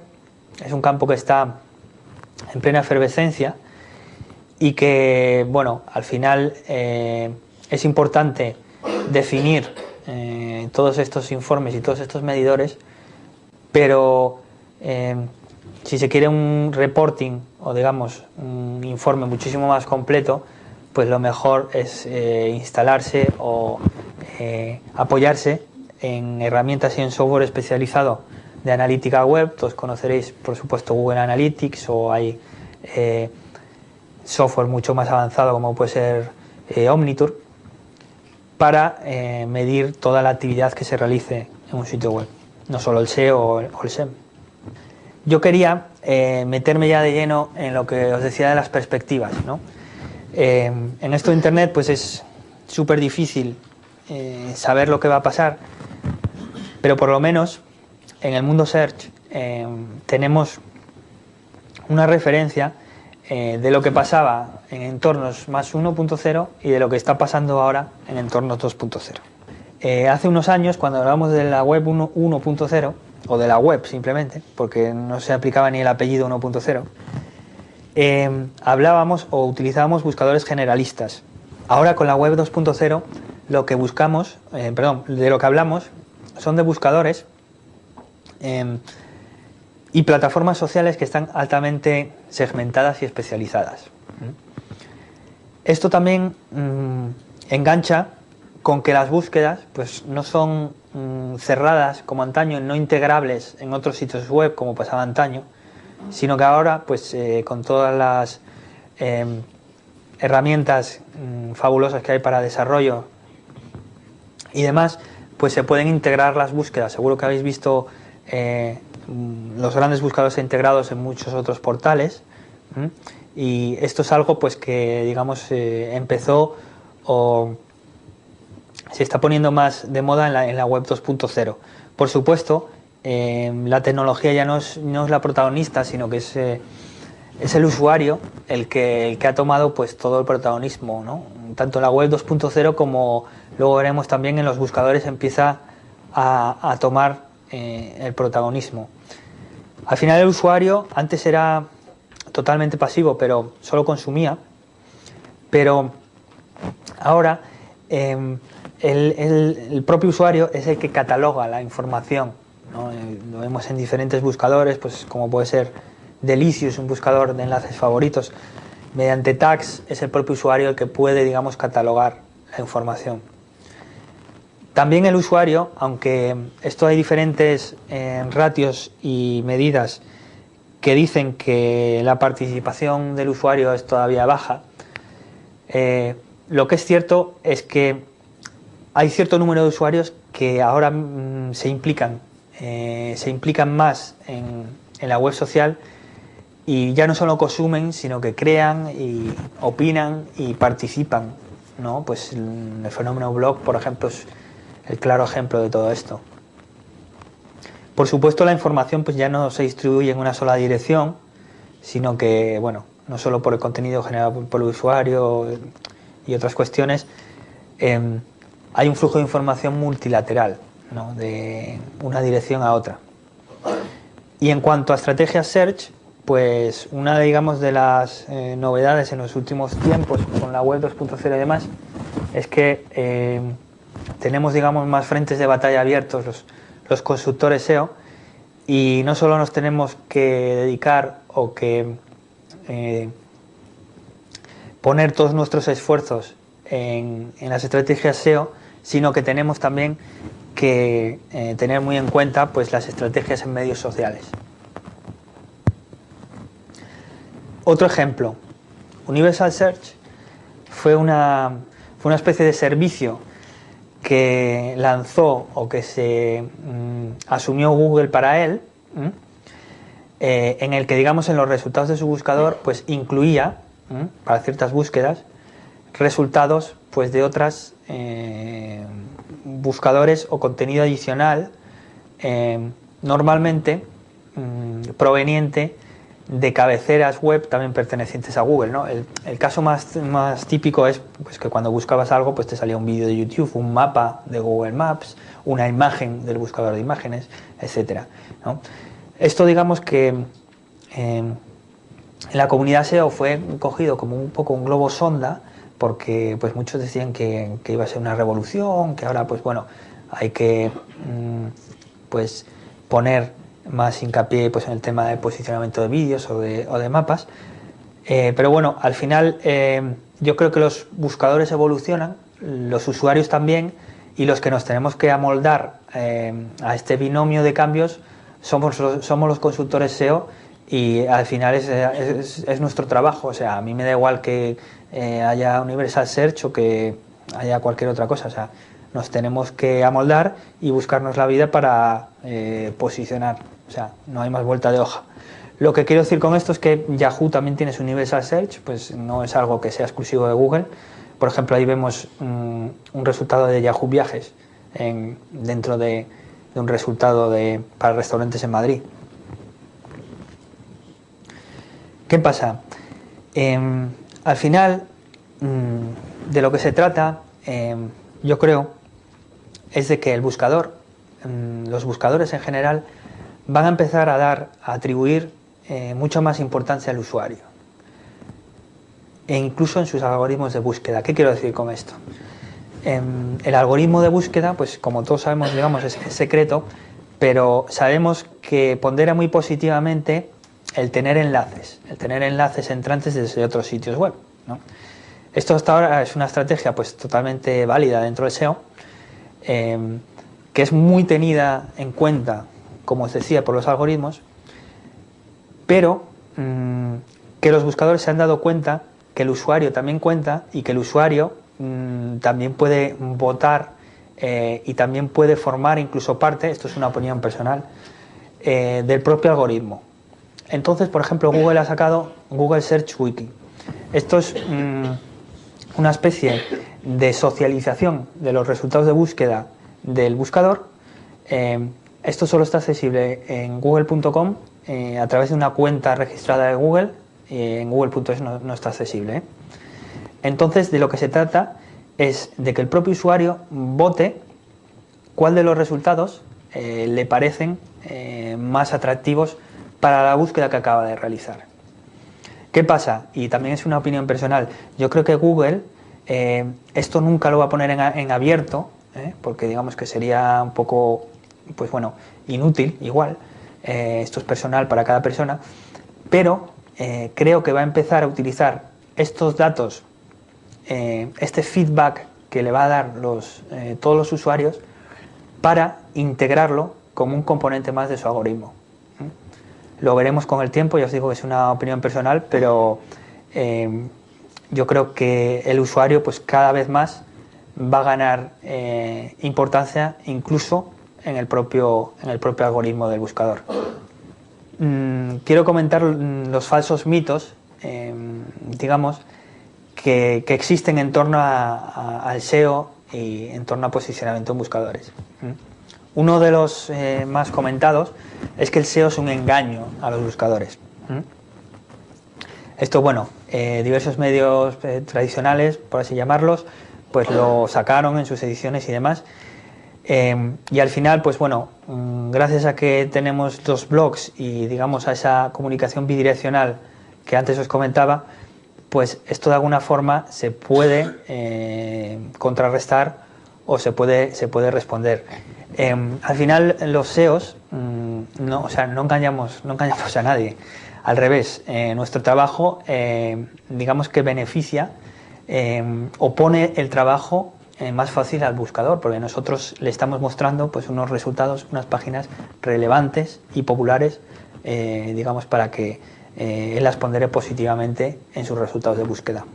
Es un campo que está en plena efervescencia y que, bueno, al final es importante definir todos estos informes y todos estos medidores, pero si se quiere un reporting o, digamos, un informe muchísimo más completo, pues lo mejor es instalarse o apoyarse en herramientas y en software especializado de analítica web. Todos conoceréis, por supuesto, Google Analytics, o hay software mucho más avanzado como puede ser Omniture, para medir toda la actividad que se realice en un sitio web, no solo el SEO o el SEM. Yo quería meterme ya de lleno en lo que os decía de las perspectivas, ¿no? En esto de Internet pues es súper difícil saber lo que va a pasar, pero por lo menos en el mundo search tenemos una referencia de lo que pasaba en entornos más 1.0 y de lo que está pasando ahora en entornos 2.0. Hace unos años, cuando hablábamos de la web 1.0, o de la web simplemente, porque no se aplicaba ni el apellido 1.0, hablábamos o utilizábamos buscadores generalistas. Ahora con la web 2.0 lo que buscamos, de lo que hablamos son de buscadores y plataformas sociales que están altamente segmentadas y especializadas. Esto también engancha con que las búsquedas pues no son cerradas como antaño, no integrables en otros sitios web como pasaba antaño, sino que ahora pues con todas las herramientas fabulosas que hay para desarrollo y demás, pues se pueden integrar las búsquedas. Seguro que habéis visto los grandes buscadores integrados en muchos otros portales, y esto es algo pues que, digamos, empezó o se está poniendo más de moda en la web 2.0. Por supuesto, la tecnología ya no es la protagonista, sino que es el usuario el que ha tomado pues todo el protagonismo, ¿no? Tanto en la web 2.0 como luego veremos también en los buscadores empieza a tomar el protagonismo. Al final el usuario antes era totalmente pasivo, pero solo consumía, pero ahora el propio usuario es el que cataloga la información, ¿no? Lo vemos en diferentes buscadores, pues como puede ser Delicious, un buscador de enlaces favoritos. Mediante tags es el propio usuario el que puede, digamos, catalogar la información. También el usuario, aunque esto hay diferentes ratios y medidas que dicen que la participación del usuario es todavía baja, lo que es cierto es que hay cierto número de usuarios que ahora se implican más en la web social, y ya no solo consumen, sino que crean y opinan y participan, ¿no? Pues el fenómeno blog, por ejemplo, es el claro ejemplo de todo esto. Por supuesto, la información pues ya no se distribuye en una sola dirección, sino que, bueno, no solo por el contenido generado por el usuario y otras cuestiones, hay un flujo de información multilateral, ¿no? De una dirección a otra. Y en cuanto a estrategias search, pues una, digamos, de las novedades en los últimos tiempos con la web 2.0 y demás es que tenemos, digamos, más frentes de batalla abiertos los consultores SEO, y no solo nos tenemos que dedicar o que poner todos nuestros esfuerzos en las estrategias SEO, sino que tenemos también que tener muy en cuenta pues las estrategias en medios sociales. Otro ejemplo, Universal Search fue una especie de servicio que lanzó o que se asumió Google para él, en el que, digamos, en los resultados de su buscador pues incluía, para ciertas búsquedas, resultados pues de otras buscadores o contenido adicional, normalmente proveniente de cabeceras web también pertenecientes a Google, ¿no? El caso más típico es pues que cuando buscabas algo pues te salía un vídeo de YouTube, un mapa de Google Maps, una imagen del buscador de imágenes, etcétera, ¿no? Esto, digamos que en la comunidad SEO fue cogido como un poco un globo sonda, porque pues muchos decían que iba a ser una revolución, que ahora pues bueno, hay que pues poner más hincapié pues en el tema de posicionamiento de vídeos o de mapas, pero bueno, al final yo creo que los buscadores evolucionan, los usuarios también, y los que nos tenemos que amoldar a este binomio de cambios somos los consultores SEO, y al final es nuestro trabajo. O sea, a mí me da igual que haya Universal Search o que haya cualquier otra cosa, o sea, nos tenemos que amoldar y buscarnos la vida para posicionar, o sea, no hay más vuelta de hoja. Lo que quiero decir con esto es que Yahoo también tiene su Universal Search, pues no es algo que sea exclusivo de Google. Por ejemplo, ahí vemos un resultado de Yahoo Viajes dentro de un resultado para restaurantes en Madrid. ¿Qué pasa? Al final, de lo que se trata, yo creo, es de que el buscador, los buscadores en general, van a empezar a atribuir mucha más importancia al usuario, e incluso en sus algoritmos de búsqueda. ¿Qué quiero decir con esto? El algoritmo de búsqueda, pues como todos sabemos, digamos, es secreto, pero sabemos que pondera muy positivamente el tener enlaces entrantes desde otros sitios web, ¿no? Esto hasta ahora es una estrategia pues totalmente válida dentro del SEO, que es muy tenida en cuenta, como os decía, por los algoritmos, pero que los buscadores se han dado cuenta que el usuario también cuenta, y que el usuario también puede votar y también puede formar incluso parte, esto es una opinión personal, del propio algoritmo. Entonces, por ejemplo, Google ha sacado Google Search Wiki. Esto es una especie de socialización de los resultados de búsqueda del buscador. Esto solo está accesible en google.com a través de una cuenta registrada de Google. En google.es no está accesible, ¿eh? Entonces, de lo que se trata es de que el propio usuario vote cuál de los resultados le parecen más atractivos para la búsqueda que acaba de realizar. ¿Qué pasa? Y también es una opinión personal. Yo creo que Google Esto nunca lo va a poner en abierto, porque digamos que sería un poco, pues bueno, inútil igual. Esto es personal para cada persona, pero creo que va a empezar a utilizar estos datos, este feedback que le va a dar todos los usuarios, para integrarlo como un componente más de su algoritmo. Lo veremos con el tiempo, ya os digo que es una opinión personal, pero yo creo que el usuario pues cada vez más va a ganar importancia incluso en el propio algoritmo del buscador. Quiero comentar los falsos mitos, digamos, que existen en torno al SEO y en torno a posicionamiento en buscadores. Uno de los más comentados es que el SEO es un engaño a los buscadores. Esto, bueno, diversos medios tradicionales, por así llamarlos, pues lo sacaron en sus ediciones y demás. Y al final, pues bueno, gracias a que tenemos los blogs y digamos a esa comunicación bidireccional que antes os comentaba, pues esto de alguna forma se puede contrarrestar o se puede responder. Al final los SEOs no engañamos a nadie. Al revés, nuestro trabajo digamos que beneficia o pone el trabajo más fácil al buscador, porque nosotros le estamos mostrando pues unos resultados, unas páginas relevantes y populares, digamos, para que él las pondere positivamente en sus resultados de búsqueda.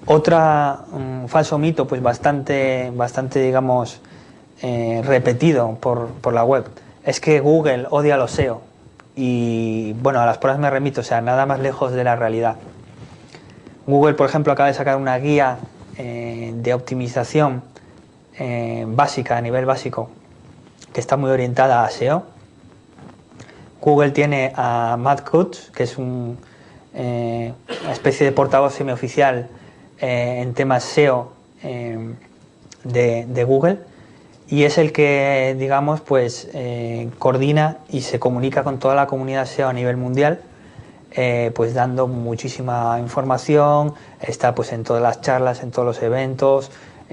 Un falso mito pues bastante digamos repetido por la web es que Google odia a los SEO, y bueno, a las pruebas me remito, o sea, nada más lejos de la realidad. Google, por ejemplo, acaba de sacar una guía de optimización básica, a nivel básico, que está muy orientada a SEO. Google tiene a Matt Cutts, que es una especie de portavoz semioficial en temas SEO de Google, y es el que, digamos, pues coordina y se comunica con toda la comunidad SEO a nivel mundial, pues dando muchísima información, está pues en todas las charlas, en todos los eventos,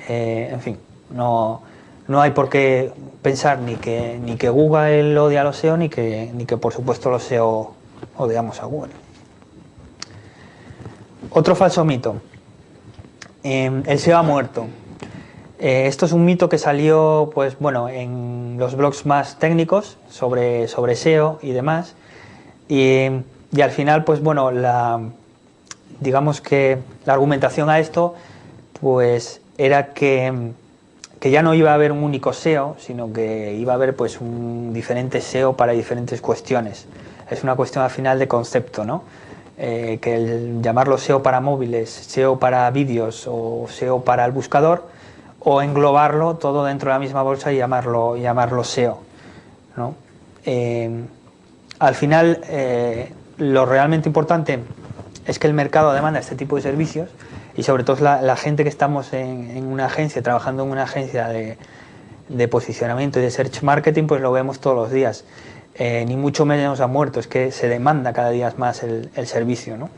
en fin, no hay por qué pensar ni que Google odia a los SEO, ni que por supuesto los SEO odiamos a Google. Otro falso mito: el SEO ha muerto. Esto es un mito que salió, pues bueno, en los blogs más técnicos sobre SEO y demás, y al final, pues bueno, digamos que la argumentación a esto pues era que ya no iba a haber un único SEO, sino que iba a haber pues un diferente SEO para diferentes cuestiones. Es una cuestión al final de concepto, ¿no? Que el llamarlo SEO para móviles, SEO para vídeos o SEO para el buscador, o englobarlo todo dentro de la misma bolsa y llamarlo SEO, ¿no? Al final, lo realmente importante es que el mercado demanda este tipo de servicios, y sobre todo la gente que estamos en una agencia, trabajando en una agencia de posicionamiento y de search marketing, pues lo vemos todos los días. Ni mucho menos ha muerto, es que se demanda cada día más el servicio, ¿no?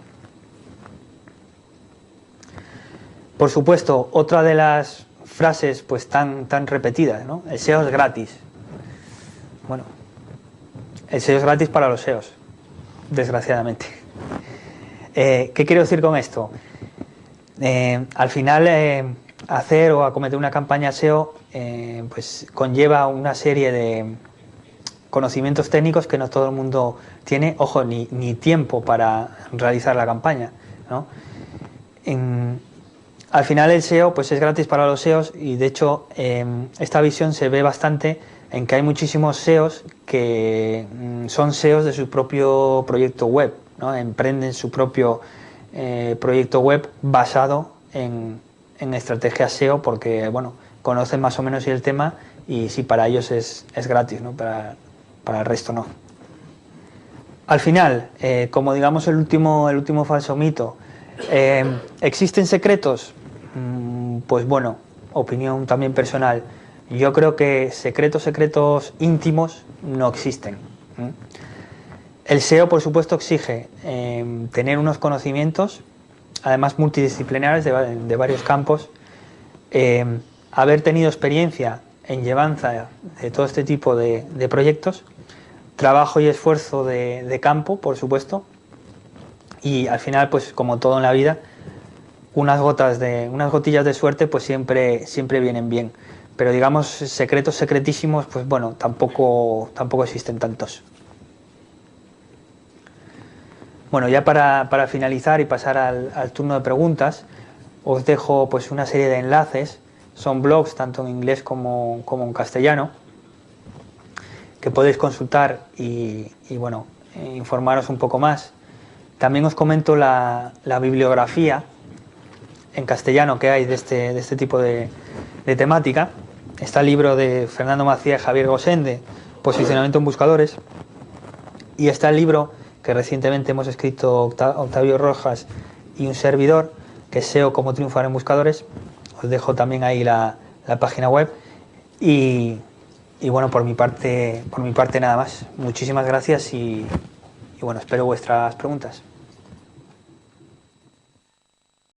Por supuesto, otra de las frases pues tan repetidas, ¿no? El SEO es gratis. Bueno, el SEO es gratis para los SEOs, desgraciadamente. ¿Qué quiero decir con esto? Al final, hacer o acometer una campaña SEO pues conlleva una serie de conocimientos técnicos que no todo el mundo tiene, ojo, ni tiempo para realizar la campaña, ¿no? Al final el SEO pues es gratis para los SEOs, y de hecho esta visión se ve bastante en que hay muchísimos SEOs que son SEOs de su propio proyecto web, ¿no? Emprenden su propio proyecto web basado en estrategias SEO, porque bueno, conocen más o menos el tema, y sí, para ellos es gratis, ¿no? Para el resto no. Al final, como digamos el último falso mito, ¿existen secretos? Pues bueno, opinión también personal, yo creo que secretos íntimos no existen. El SEO, por supuesto, exige tener unos conocimientos además multidisciplinares de varios campos, haber tenido experiencia en llevanza de todo este tipo de proyectos, trabajo y esfuerzo de campo, por supuesto, y al final, pues como todo en la vida, unas gotillas de suerte pues siempre vienen bien. Pero digamos, secretos secretísimos, pues bueno, tampoco existen tantos. Bueno, ya para finalizar y pasar al turno de preguntas, os dejo pues una serie de enlaces. Son blogs tanto en inglés como en castellano, que podéis consultar y bueno, informaros un poco más. También os comento la bibliografía en castellano que hay de este tipo de temática. Está el libro de Fernando Macías y Javier Gosende, Posicionamiento en buscadores, y está el libro que recientemente hemos escrito Octavio Rojas y un servidor, que es SEO, cómo triunfar en buscadores. Os dejo también ahí la página web y bueno, por mi parte nada más. Muchísimas gracias y bueno, espero vuestras preguntas.